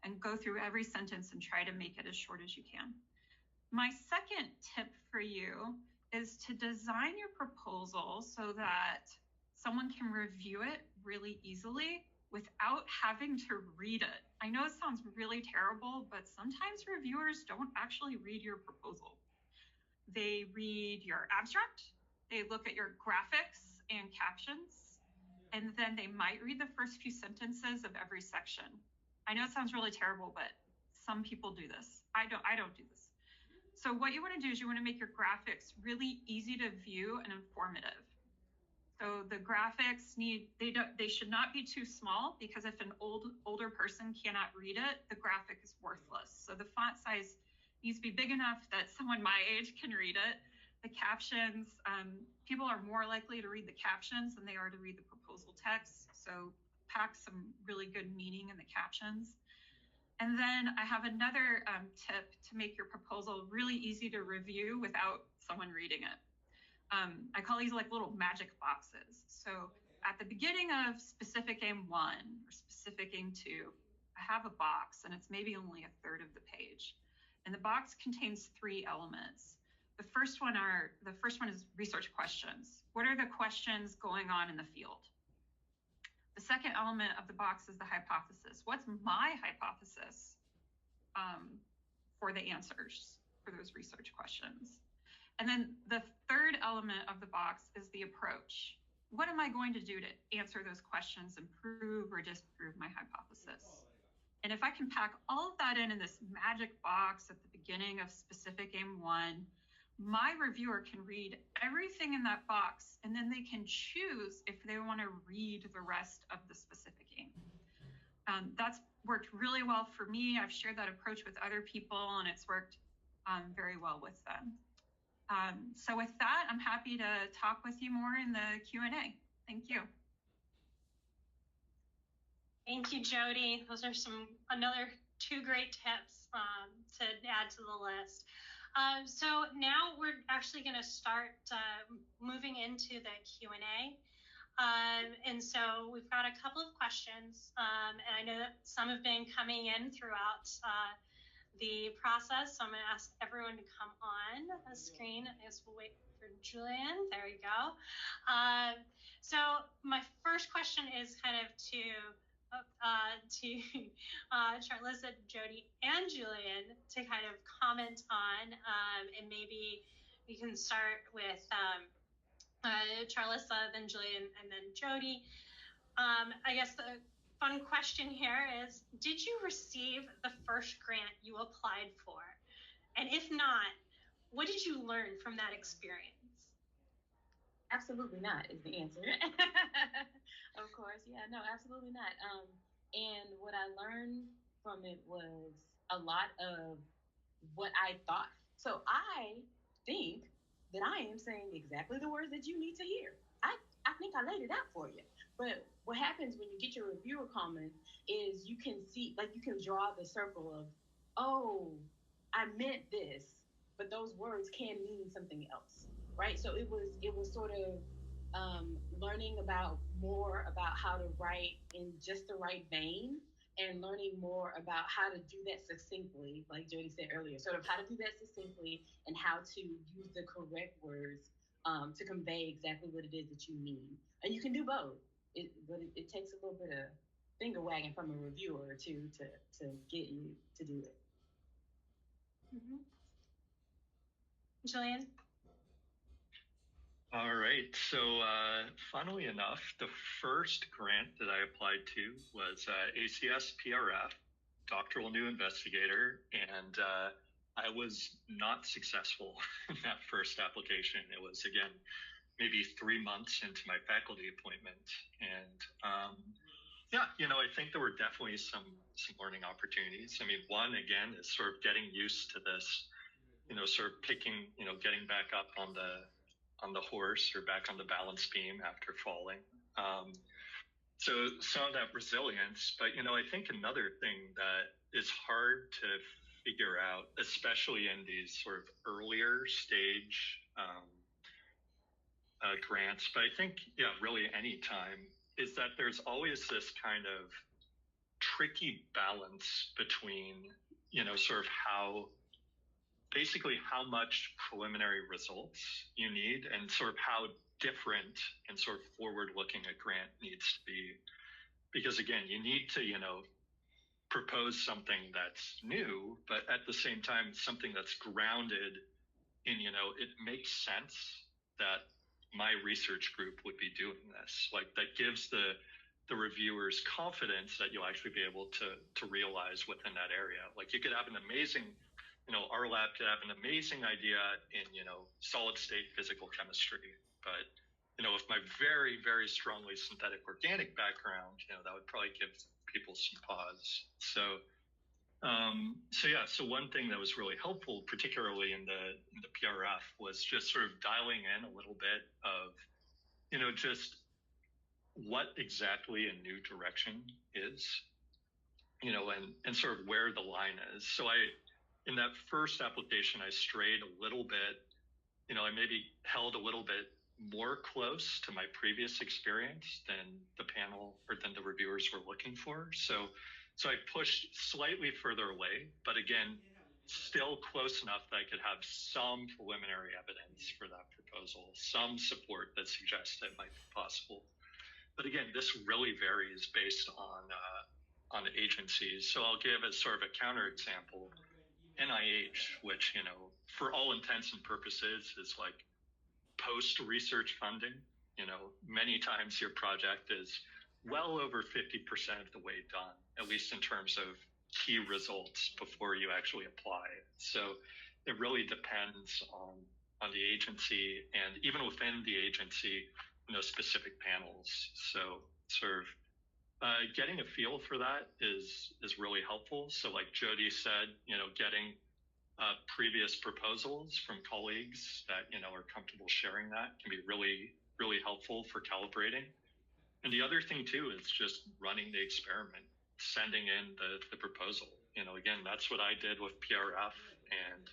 And go through every sentence and try to make it as short as you can. My second tip for you is to design your proposal so that someone can review it really easily without having to read it. I know it sounds really terrible, but sometimes reviewers don't actually read your proposal. They read your abstract, they look at your graphics and captions, and then they might read the first few sentences of every section. I know it sounds really terrible, but some people do this. I don't do this. So what you want to do is you want to make your graphics really easy to view and informative. So the graphics they should not be too small, because if an older person cannot read it, the graphic is worthless. So the font size needs to be big enough that someone my age can read it. The captions, people are more likely to read the captions than they are to read the proposal text. So pack some really good meaning in the captions. And then I have another tip to make your proposal really easy to review without someone reading it. I call these like little magic boxes. So at the beginning of specific aim 1 or specific aim 2, I have a box and it's maybe only a third of the page. And the box contains 3 elements. The first one is research questions. What are the questions going on in the field? The second element of the box is the hypothesis. What's my hypothesis for the answers for those research questions? And then the third element of the box is the approach. What am I going to do to answer those questions and prove or disprove my hypothesis? And if I can pack all of that in this magic box at the beginning of specific aim 1, my reviewer can read everything in that box, and then they can choose if they want to read the rest of the specific aim. That's worked really well for me. I've shared that approach with other people, and it's worked very well with them. So with that, I'm happy to talk with you more in the Q&A. Thank you. Thank you, Jody. Those are another 2 great tips to add to the list. So now we're actually going to start moving into the Q&A. And so we've got a couple of questions, and I know that some have been coming in throughout the process. So I'm going to ask everyone to come on the screen. I guess we'll wait for Julian. There we go. So my first question is kind of to Charlissa, Jody, and Julian to kind of comment on, and maybe we can start with Charlissa, then Julian, and then Jody. I guess the fun question here is, did you receive the first grant you applied for? And if not, what did you learn from that experience? Absolutely not is the answer. Of course, yeah, no, absolutely not. And what I learned from it was a lot of what I thought. So I think that I am saying exactly the words that you need to hear. I think I laid it out for you. But what happens when you get your reviewer comment is you can see, like, you can draw the circle of, oh, I meant this, but those words can mean something else, right? So it was sort of learning more about how to write in just the right vein, and learning more about how to do that succinctly, like Jody said earlier, sort of how to do that succinctly and how to use the correct words to convey exactly what it is that you mean. And you can do both, but it takes a little bit of finger wagging from a reviewer to get you to do it. Mm-hmm. Julian? All right, so funnily enough, the first grant that I applied to was ACS PRF, Doctoral New Investigator, and I was not successful in that first application. It was, again, maybe 3 months into my faculty appointment, and Yeah, I think there were definitely some learning opportunities. I mean, one again is sort of getting used to this, sort of picking, getting back up on the horse or back on the balance beam after falling. So some of that resilience, but I think another thing that is hard to figure out, especially in these sort of earlier stage grants, but I think really any time, is that there's always this kind of tricky balance between sort of basically how much preliminary results you need and sort of how different and sort of forward looking a grant needs to be, because again, you need to propose something that's new, but at the same time something that's grounded in it makes sense that my research group would be doing this, like that gives the reviewers confidence that you'll actually be able to realize within that area. Like you could have an amazing, our lab could have an amazing idea in solid state physical chemistry, but with my very, very strongly synthetic organic background, that would probably give people some pause. So one thing that was really helpful, particularly in the PRF, was just sort of dialing in a little bit of just what exactly a new direction is, and sort of where the line is. So in that first application, I strayed a little bit, I maybe held a little bit more close to my previous experience than the panel or than the reviewers were looking for. So I pushed slightly further away, but again, still close enough that I could have some preliminary evidence for that proposal, some support that suggests that it might be possible. But again, this really varies based on agencies. So I'll give as sort of a counterexample, NIH, which for all intents and purposes is like post-research funding. Many times your project is well over 50% of the way done, at least in terms of key results before you actually apply. So it really depends on the agency, and even within the agency, specific panels. So sort of getting a feel for that is really helpful. So like Jody said, getting previous proposals from colleagues that are comfortable sharing that can be really, really helpful for calibrating. And the other thing too is just running the experiment, sending in the proposal. Again, that's what I did with PRF, and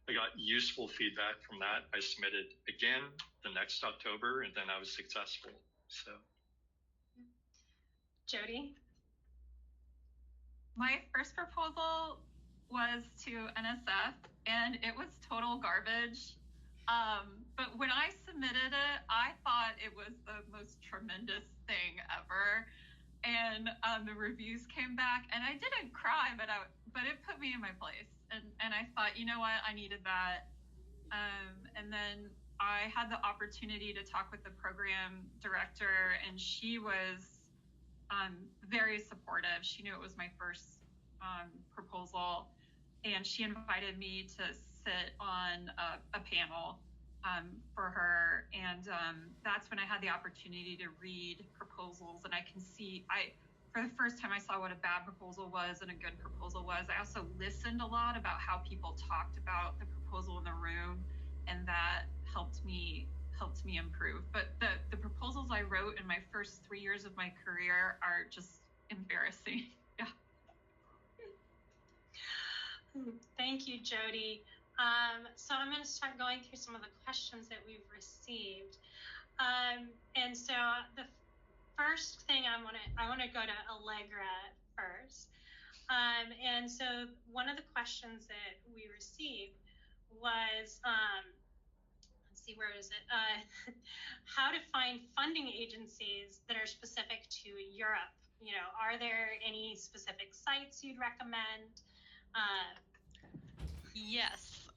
I got useful feedback from that. I submitted again the next October, and then I was successful. So, Jody? My first proposal was to NSF, and it was total garbage. But when I submitted it, I thought it was the most tremendous thing ever. And the reviews came back, and I didn't cry, but it put me in my place. And I thought, you know what, I needed that. And then I had the opportunity to talk with the program director, and she was very supportive. She knew it was my first proposal, and she invited me to sit on a panel for her, and that's when I had the opportunity to read proposals, and I can see, for the first time I saw what a bad proposal was and a good proposal was. I also listened a lot about how people talked about the proposal in the room, and that helped me improve. But the proposals I wrote in my first 3 years of my career are just embarrassing. Yeah. Thank you, Jody. So I'm going to start going through some of the questions that we've received. And so the first thing I want to go to Allegra first. And so one of the questions that we received was, let's see, where is it? How to find funding agencies that are specific to Europe. Are there any specific sites you'd recommend? Yes,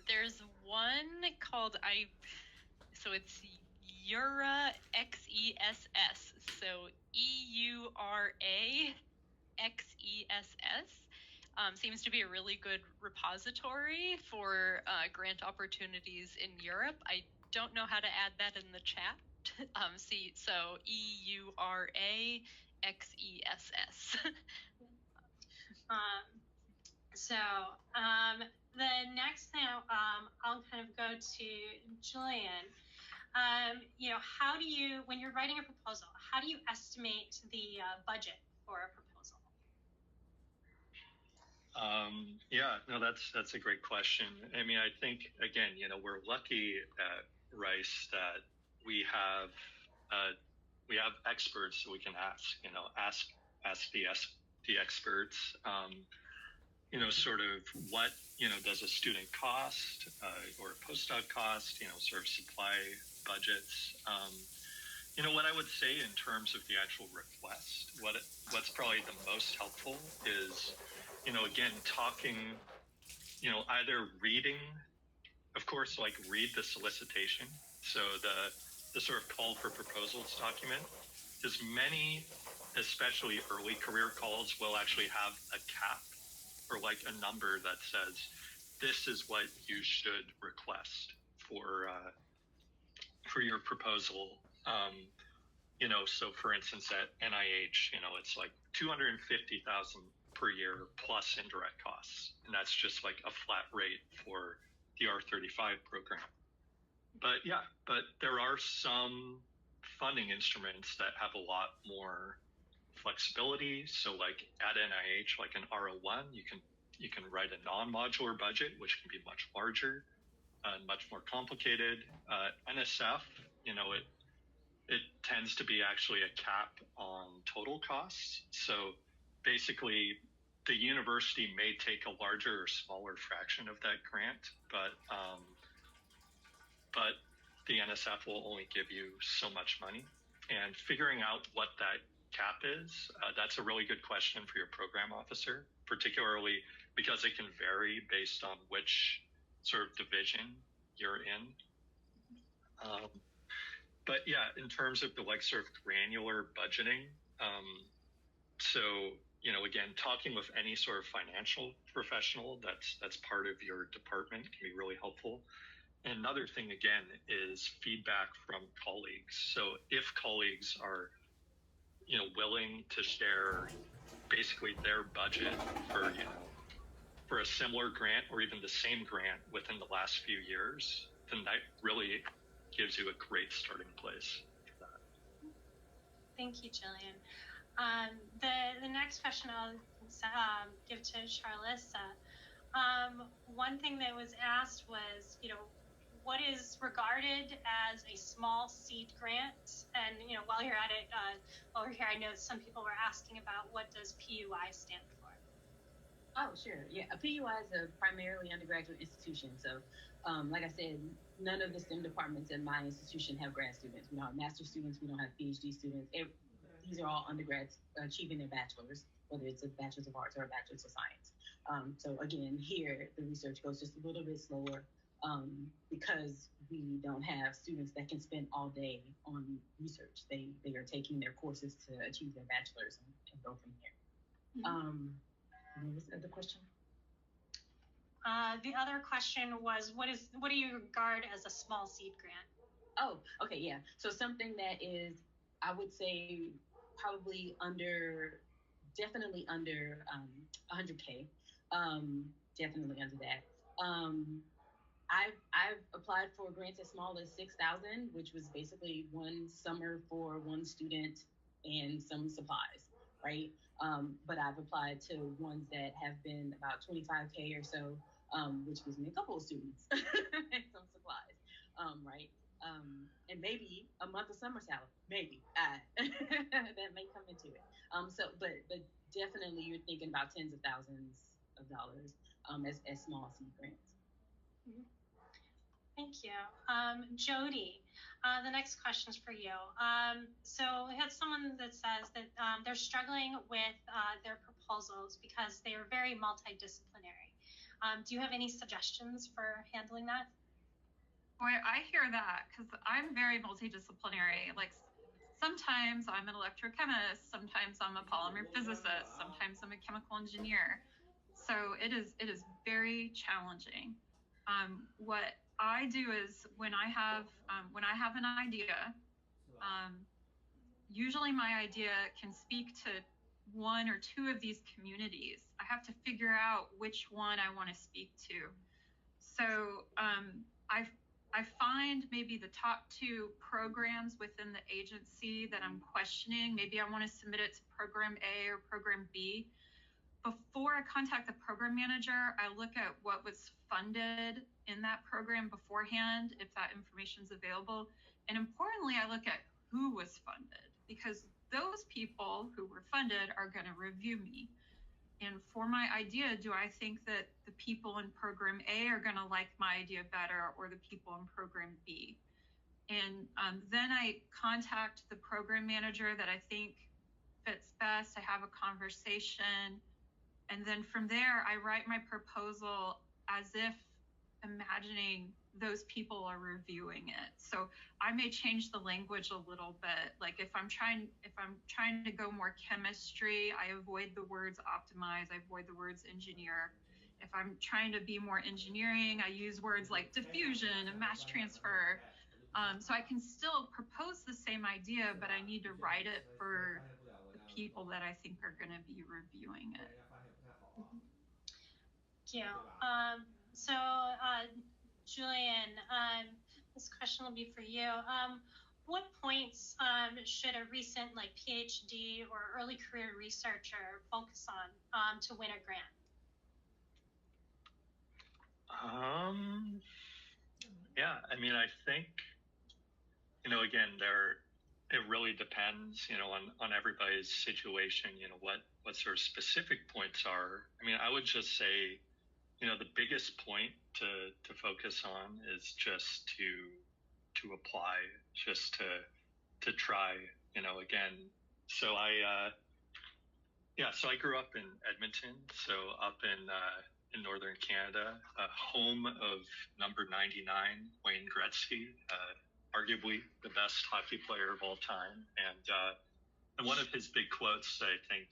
there's one called so it's Eura XESS. So EURA XESS. Seems to be a really good repository for grant opportunities in Europe. I don't know how to add that in the chat. So EURA XESS. The next thing I'll kind of go to Julian. How do you, when you're writing a proposal, how do you estimate the budget for a proposal? Yeah, no, that's a great question. I mean, I think again, we're lucky at Rice that we have experts that we can ask the experts. Sort of what does a student cost or a postdoc cost? Sort of supply budgets. What I would say in terms of the actual request, what's probably the most helpful is, again, talking, either reading, of course, like read the solicitation. So the sort of call for proposals document. There's many, especially early career calls, will actually have a cap or like a number that says, this is what you should request for your proposal. So for instance, at NIH, it's like 250,000 per year plus indirect costs. And that's just like a flat rate for the R35 program. But there are some funding instruments that have a lot more flexibility. So like at NIH, like an R01, you can write a non-modular budget, which can be much larger and much more complicated. NSF, it tends to be actually a cap on total costs. So basically, the university may take a larger or smaller fraction of that grant, but the NSF will only give you so much money. And figuring out what that cap is, that's a really good question for your program officer, particularly because it can vary based on which sort of division you're in. But yeah, in terms of the like sort of granular budgeting, so again, talking with any sort of financial professional that's part of your department can be really helpful. And another thing again is feedback from colleagues. So if colleagues are willing to share basically their budget for a similar grant or even the same grant within the last few years, then that really gives you a great starting place for that. Thank you, Jillian. The next question I'll give to Charlissa. One thing that was asked was, what is regarded as a small seed grant? And while you're at it, over here, I know some people were asking about what does PUI stand for? Oh, sure. Yeah, a PUI is a primarily undergraduate institution. So, like I said, none of the STEM departments in my institution have grad students. We don't have master's students. We don't have PhD students. These are all undergrads achieving their bachelor's, whether it's a bachelor's of arts or a bachelor's of science. So again, here the research goes just a little bit slower because we don't have students that can spend all day on research. They are taking their courses to achieve their bachelor's and go from here. What was the other question? The other question was, what do you regard as a small seed grant? Oh, okay, yeah. So something that is, I would say, probably definitely under 100K, definitely under that. I've applied for grants as small as 6,000, which was basically one summer for one student and some supplies, right? But I've applied to ones that have been about 25K or so, which gives me a couple of students and some supplies, right? And maybe a month of summer salary, maybe that may come into it. But definitely you're thinking about tens of thousands of dollars as small seed grants. Mm-hmm. Thank you. Jody, the next question is for you. So we had someone that says that they're struggling with their proposals because they are very multidisciplinary. Do you have any suggestions for handling that? Boy, I hear that because I'm very multidisciplinary. Like sometimes I'm an electrochemist, sometimes I'm a polymer physicist, sometimes I'm a chemical engineer. So it is very challenging. What I do is when I have an idea, usually my idea can speak to one or two of these communities. I have to figure out which one I want to speak to. So I find maybe the top two programs within the agency that I'm questioning. Maybe I want to submit it to program A or program B. Before I contact the program manager, I look at what was funded in that program beforehand, if that information is available. And importantly, I look at who was funded, because those people who were funded are going to review me. And for my idea, do I think that the people in program A are going to like my idea better, or the people in program B? And then I contact the program manager that I think fits best. I have a conversation. And then from there, I write my proposal as if imagining those people are reviewing it. So I may change the language a little bit. Like if I'm trying to go more chemistry, I avoid the words optimize, I avoid the words engineer. If I'm trying to be more engineering, I use words like diffusion and mass transfer. So I can still propose the same idea, but I need to write it for the people that I think are going to be reviewing it. Thank you. Julian, this question will be for you. What points should a recent PhD or early career researcher focus on to win a grant? Yeah, I mean, I think, again, it really depends, on everybody's situation, what sort of specific points are. I mean, I would just say, the biggest point to focus on is just to apply, just to try, again. So so I grew up in Edmonton, so up in northern Canada, home of number 99, Wayne Gretzky, arguably the best hockey player of all time. And one of his big quotes, I think,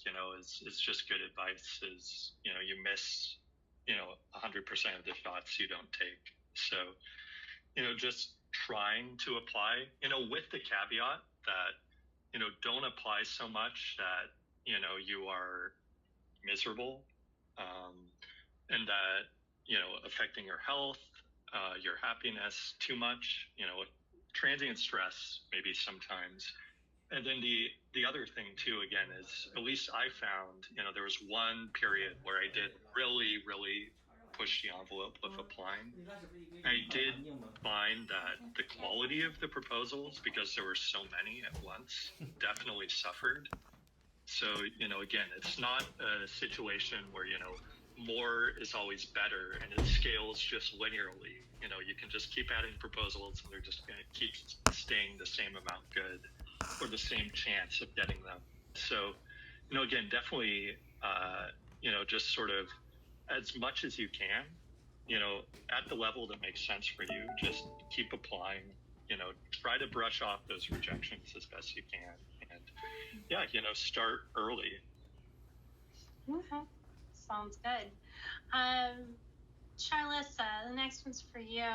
is just good advice, is, you miss, 100% of the shots you don't take. So, just trying to apply, with the caveat that, don't apply so much that, you are miserable, and that, affecting your health, your happiness too much, transient stress maybe sometimes. And then the other thing too, again, is at least I found, there was one period where I did really, really push the envelope with applying. I did find that the quality of the proposals, because there were so many at once, definitely suffered. So, again, it's not a situation where, more is always better and it scales just linearly. You can just keep adding proposals and they're just going to keep staying the same amount good, or the same chance of getting them. So, again, definitely, just sort of as much as you can, at the level that makes sense for you, just keep applying, try to brush off those rejections as best you can. And start early. Okay, sounds good. Charlissa, the next one's for you.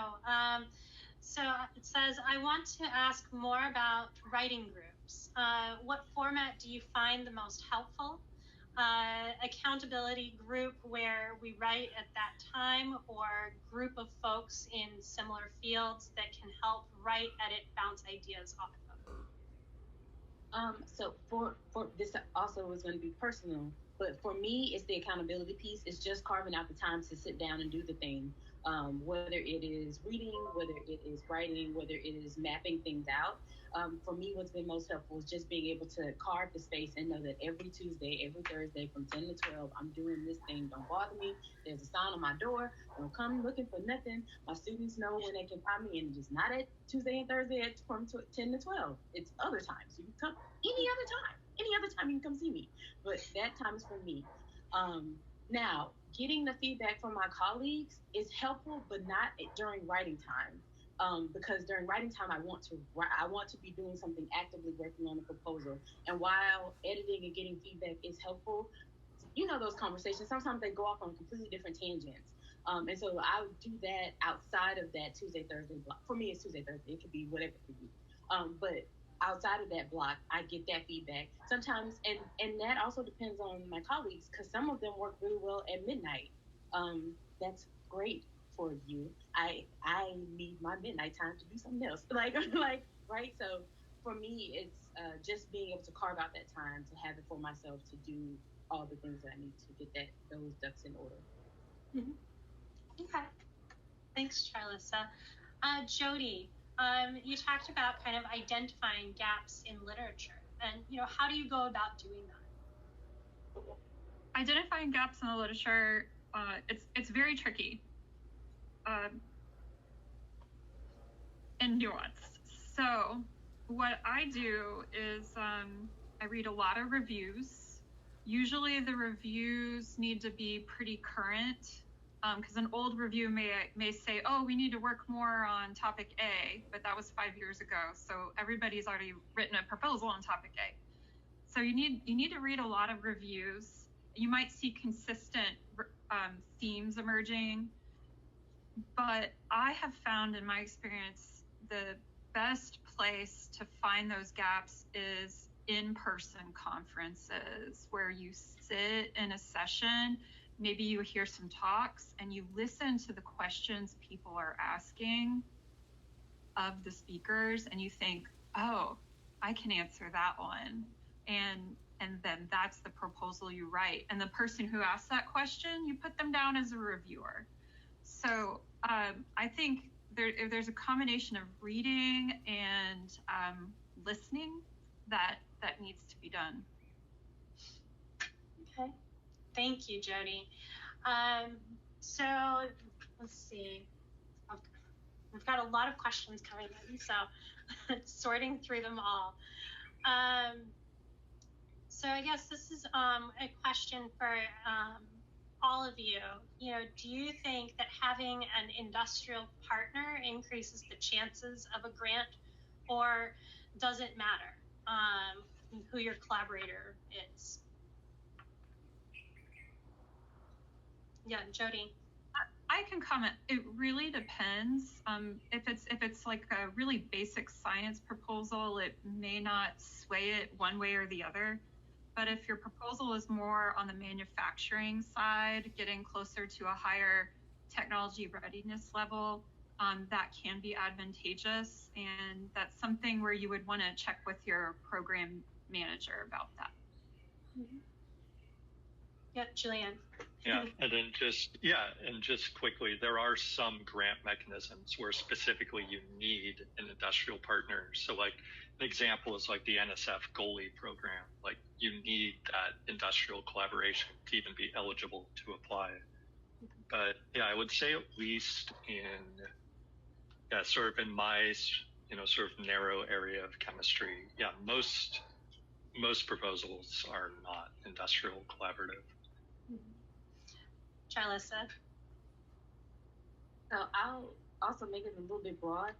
So it says, I want to ask more about writing groups. What format do you find the most helpful? Accountability group where we write at that time, or group of folks in similar fields that can help write, edit, bounce ideas off of? So for this also is going to be personal, but for me, it's the accountability piece. It's just carving out the time to sit down and do the thing. Whether it is reading, whether it is writing, whether it is mapping things out. For me, what's been most helpful is just being able to carve the space and know that every Tuesday, every Thursday from 10 to 12, I'm doing this thing. Don't bother me. There's a sign on my door. Don't come looking for nothing. My students know when they can find me, and just not at Tuesday and Thursday from 10 to 12. It's other times. You can come any other time. Any other time you can come see me. But that time is for me. Now, getting the feedback from my colleagues is helpful, but not during writing time. Because during writing time, I want to be doing something, actively working on a proposal. And while editing and getting feedback is helpful, those conversations, sometimes they go off on completely different tangents. And so I would do that outside of that Tuesday, Thursday block. For me, it's Tuesday, Thursday. It could be whatever it could be. But outside of that block, I get that feedback sometimes, and that also depends on my colleagues, because some of them work really well at midnight. That's great for you. I need my midnight time to do something else, like right. So for me, it's just being able to carve out that time to have it for myself to do all the things that I need to get those ducks in order. Mm-hmm. Okay. Thanks, Charlissa. Jody, you talked about kind of identifying gaps in literature, and how do you go about doing that? Identifying gaps in the literature, it's very tricky and nuanced. So what I do is I read a lot of reviews. Usually the reviews need to be pretty current, because an old review may say, oh, we need to work more on topic A, but that was 5 years ago. So everybody's already written a proposal on topic A. So you need to read a lot of reviews. You might see consistent themes emerging, but I have found in my experience the best place to find those gaps is in-person conferences, where you sit in a session, maybe you hear some talks, and you listen to the questions people are asking of the speakers, and you think, oh, I can answer that one. And then that's the proposal you write. And the person who asked that question, you put them down as a reviewer. So I think there's a combination of reading and listening that needs to be done. Okay, thank you, Jody. So let's see. We've got a lot of questions coming in, so sorting through them all. So I guess this is a question for all of you. Do you think that having an industrial partner increases the chances of a grant, or does it matter who your collaborator is? Yeah, Jody. I can comment. It really depends. If it's like a really basic science proposal, it may not sway it one way or the other. But if your proposal is more on the manufacturing side, getting closer to a higher technology readiness level, that can be advantageous. And that's something where you would want to check with your program manager about that. Mm-hmm. Yeah, Julianne. Yeah, and just quickly, there are some grant mechanisms where specifically you need an industrial partner. So like an example is like the NSF goalie program. Like you need that industrial collaboration to even be eligible to apply. But yeah, I would say at least in sort of in my sort of narrow area of chemistry, most proposals are not industrial collaborative. Charlissa. So I'll also make it a little bit broad.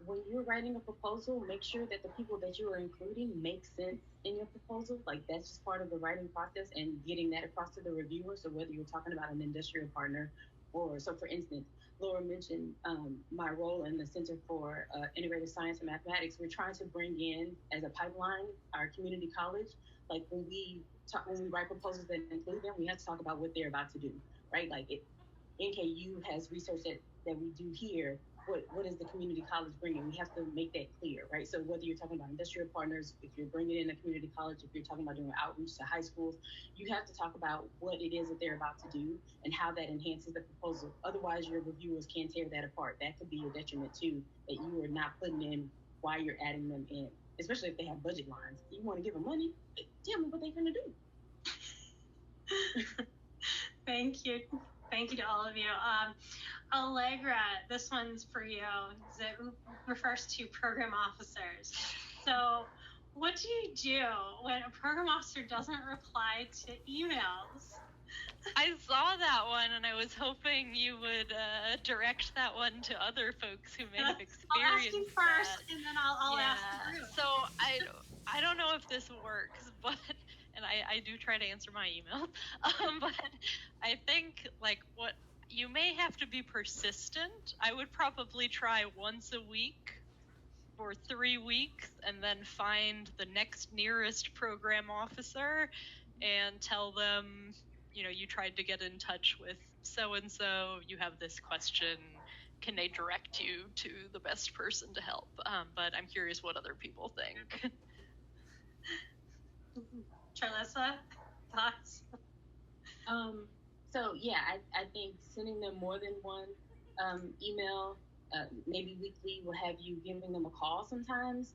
When you're writing a proposal, make sure that the people that you are including make sense in your proposal. Like that's just part of the writing process and getting that across to the reviewer. So whether you're talking about an industrial partner so for instance, Laura mentioned my role in the Center for Integrated Science and Mathematics. We're trying to bring in as a pipeline our community college. Like when we write proposals that include them, we have to talk about what they're about to do, right? Like NKU has research that we do here. What is the community college bringing? We have to make that clear, right? So whether you're talking about industrial partners, if you're bringing in a community college, if you're talking about doing outreach to high schools, you have to talk about what it is that they're about to do and how that enhances the proposal. Otherwise, your reviewers can tear that apart. That could be a detriment too, that you are not putting in why you're adding them in, especially if they have budget lines. You want to give them money, tell me what they're going to do. Thank you. Thank you to all of you. Allegra, this one's for you. It refers to program officers. So what do you do when a program officer doesn't reply to emails? I saw that one, and I was hoping you would direct that one to other folks who may have experienced I'll ask you first, and then I'll ask you. So I don't know if this works, but and I do try to answer my email, but I think what you may have to be persistent. I would probably try once a week for 3 weeks and then find the next nearest program officer and tell them, you tried to get in touch with so-and-so, you have this question, can they direct you to the best person to help? But I'm curious what other people think. Charlissa, thoughts? So yeah, I think sending them more than one email, maybe weekly, will have you giving them a call sometimes.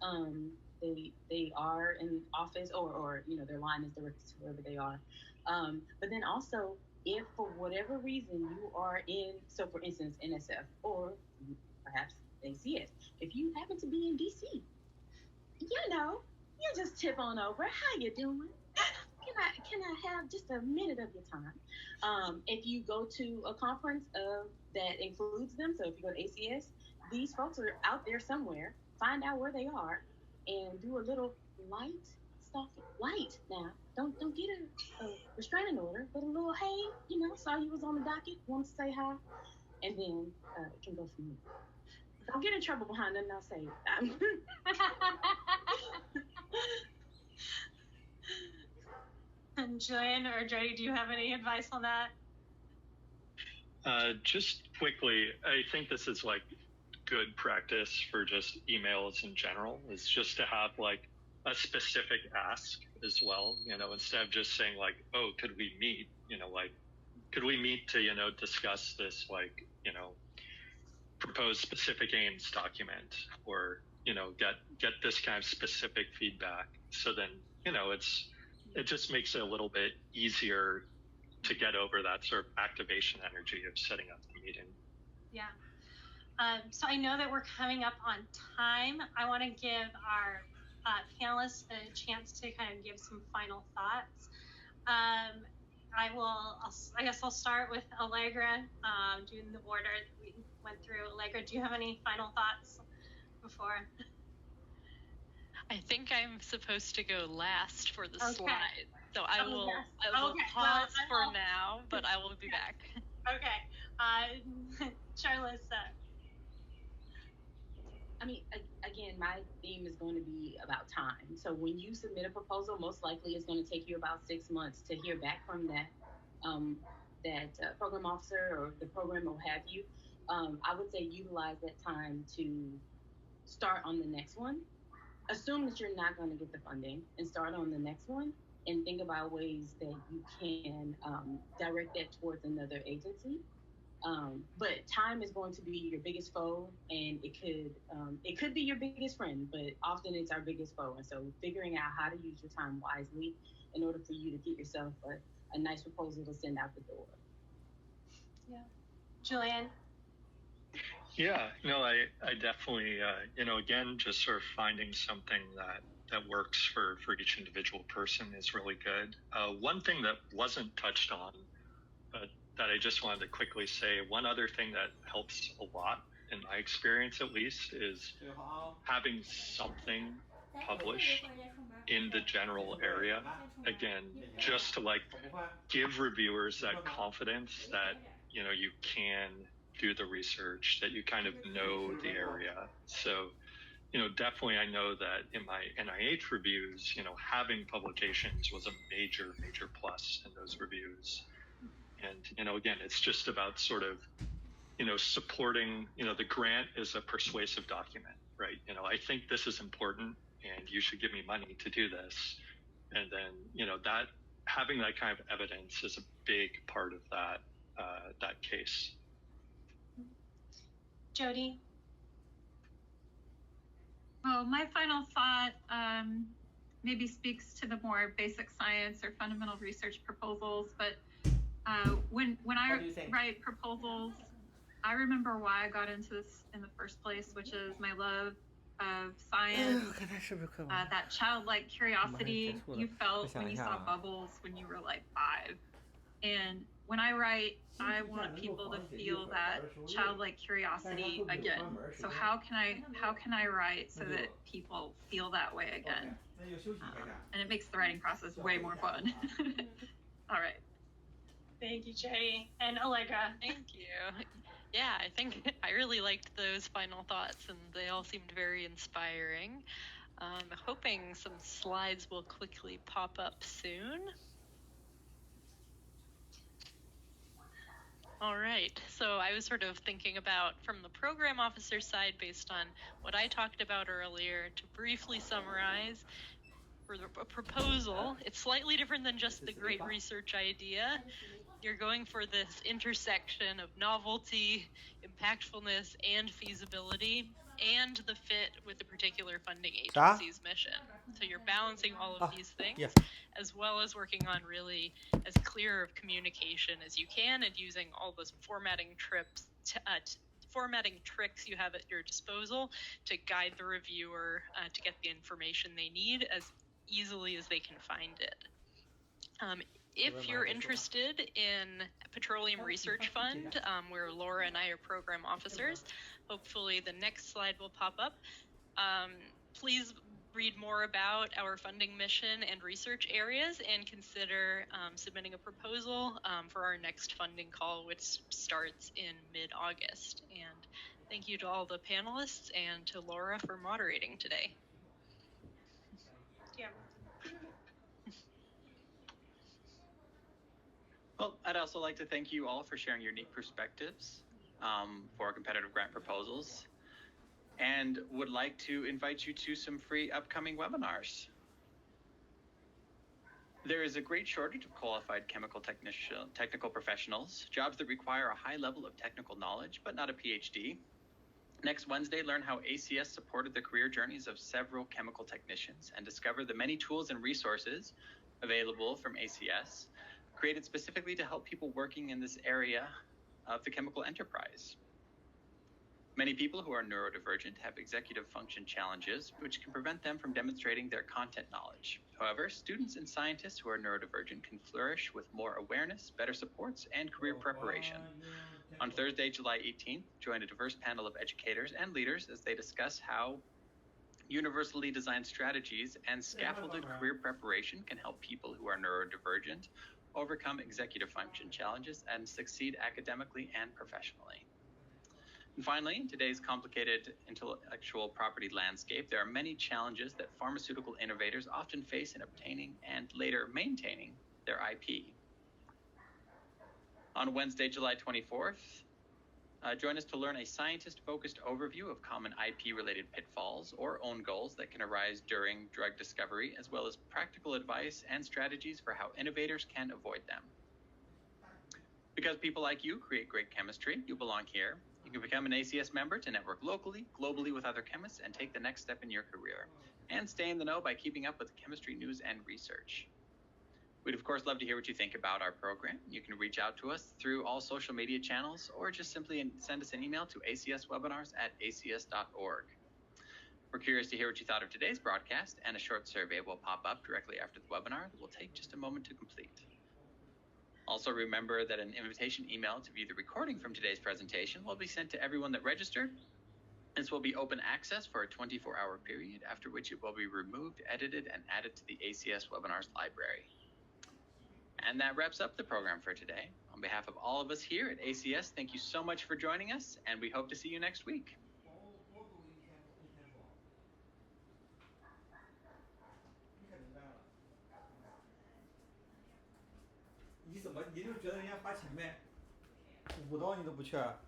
They are in office, or their line is directed to wherever they are. But then also, if for whatever reason you are in, so for instance, NSF or perhaps ACS, if you happen to be in DC, you just tip on over. How you doing? Can I have just a minute of your time? If you go to a conference that includes them, so if you go to ACS, these folks are out there somewhere. Find out where they are and do a little light stalking. Light now. Don't get a restraining order, but a little, hey, saw you was on the docket, want to say hi, and then it can go from there. Don't get in trouble behind nothing I'll say. And Julian or Jody, do you have any advice on that? Just quickly, I think this is like good practice for just emails in general, is just to have like a specific ask as well, instead of just saying like, oh, could we meet, could we meet to, discuss this, like, propose specific aims document, or, get this kind of specific feedback. So then, it just makes it a little bit easier to get over that sort of activation energy of setting up the meeting. Yeah. So I know that we're coming up on time. I want to give our panelists a chance to kind of give some final thoughts. I guess I'll start with Allegra, doing the order that we went through. Allegra, do you have any final thoughts before? I think I'm supposed to go last for the slide, so I will pause for now, but I will be back. Okay, Charlissa. I mean, again, my theme is going to be about time. So when you submit a proposal, most likely it's going to take you about 6 months to hear back from that program officer or the program or what have you. I would say utilize that time to start on the next one. Assume that you're not going to get the funding and start on the next one, and think about ways that you can direct that towards another agency. But time is going to be your biggest foe, and it could be your biggest friend, but often it's our biggest foe. And so figuring out how to use your time wisely in order for you to get yourself a nice proposal to send out the door. Yeah. Julian? Yeah, no, I definitely, again, just sort of finding something that works for each individual person is really good. One thing that wasn't touched on, but that I just wanted to quickly say, one other thing that helps a lot, in my experience at least, is having something published in the general area. Again, just to like give reviewers that confidence that, you can do the research, that you kind of know the area. So, definitely I know that in my NIH reviews, having publications was a major, major plus in those reviews. And, again, it's just about sort of, supporting, the grant is a persuasive document, right? I think this is important and you should give me money to do this. And then, that having that kind of evidence is a big part of that case. Jody? Well, my final thought maybe speaks to the more basic science or fundamental research proposals, but when I write proposals, I remember why I got into this in the first place, which is my love of science, that childlike curiosity you felt when you saw bubbles when you were like 5. And when I write, I want people to feel that childlike curiosity again. So how can I write so that people feel that way again? And it makes the writing process way more fun. All right. Thank you, Jay. And Allegra. Thank you. Yeah, I think I really liked those final thoughts, and they all seemed very inspiring. Hoping some slides will quickly pop up soon. All right, so I was sort of thinking about from the program officer side based on what I talked about earlier to briefly summarize. For the proposal, it's slightly different than just the great research idea. You're going for this intersection of novelty, impactfulness, and feasibility, and the fit with the particular funding agency's mission. So you're balancing all of these things, as well as working on really as clear of communication as you can, and using all those formatting tricks you have at your disposal to guide the reviewer to get the information they need as easily as they can find it. If you're interested in Petroleum Research Fund, where Laura and I are program officers, hopefully the next slide will pop up. Please read more about our funding mission and research areas and consider submitting a proposal for our next funding call, which starts in mid-August. And thank you to all the panelists and to Laura for moderating today. Yeah. Well, I'd also like to thank you all for sharing your unique perspectives for competitive grant proposals, and would like to invite you to some free upcoming webinars. There is a great shortage of qualified technical professionals, jobs that require a high level of technical knowledge, but not a PhD. Next Wednesday, learn how ACS supported the career journeys of several chemical technicians and discover the many tools and resources available from ACS, created specifically to help people working in this area of the chemical enterprise. Many people who are neurodivergent have executive function challenges, which can prevent them from demonstrating their content knowledge. However, students and scientists who are neurodivergent can flourish with more awareness, better supports, and career preparation. On Thursday, July 18th, join a diverse panel of educators and leaders as they discuss how universally designed strategies and scaffolded career preparation can help people who are neurodivergent overcome executive function challenges and succeed academically and professionally. And finally, in today's complicated intellectual property landscape, there are many challenges that pharmaceutical innovators often face in obtaining and later maintaining their IP. On Wednesday, July 24th, join us to learn a scientist-focused overview of common IP-related pitfalls or own goals that can arise during drug discovery, as well as practical advice and strategies for how innovators can avoid them. Because people like you create great chemistry, you belong here. You can become an ACS member to network locally, globally with other chemists, and take the next step in your career. And stay in the know by keeping up with chemistry news and research. We'd of course love to hear what you think about our program. You can reach out to us through all social media channels, or just simply send us an email to acswebinars@acs.org. We're curious to hear what you thought of today's broadcast, and a short survey will pop up directly after the webinar that will take just a moment to complete. Also remember that an invitation email to view the recording from today's presentation will be sent to everyone that registered. This will be open access for a 24-hour period, after which it will be removed, edited, and added to the ACS Webinars library. And that wraps up the program for today. On behalf of all of us here at ACS, thank you so much for joining us, and we hope to see you next week.你怎么你就觉得人家花钱呗，5刀你都不去啊？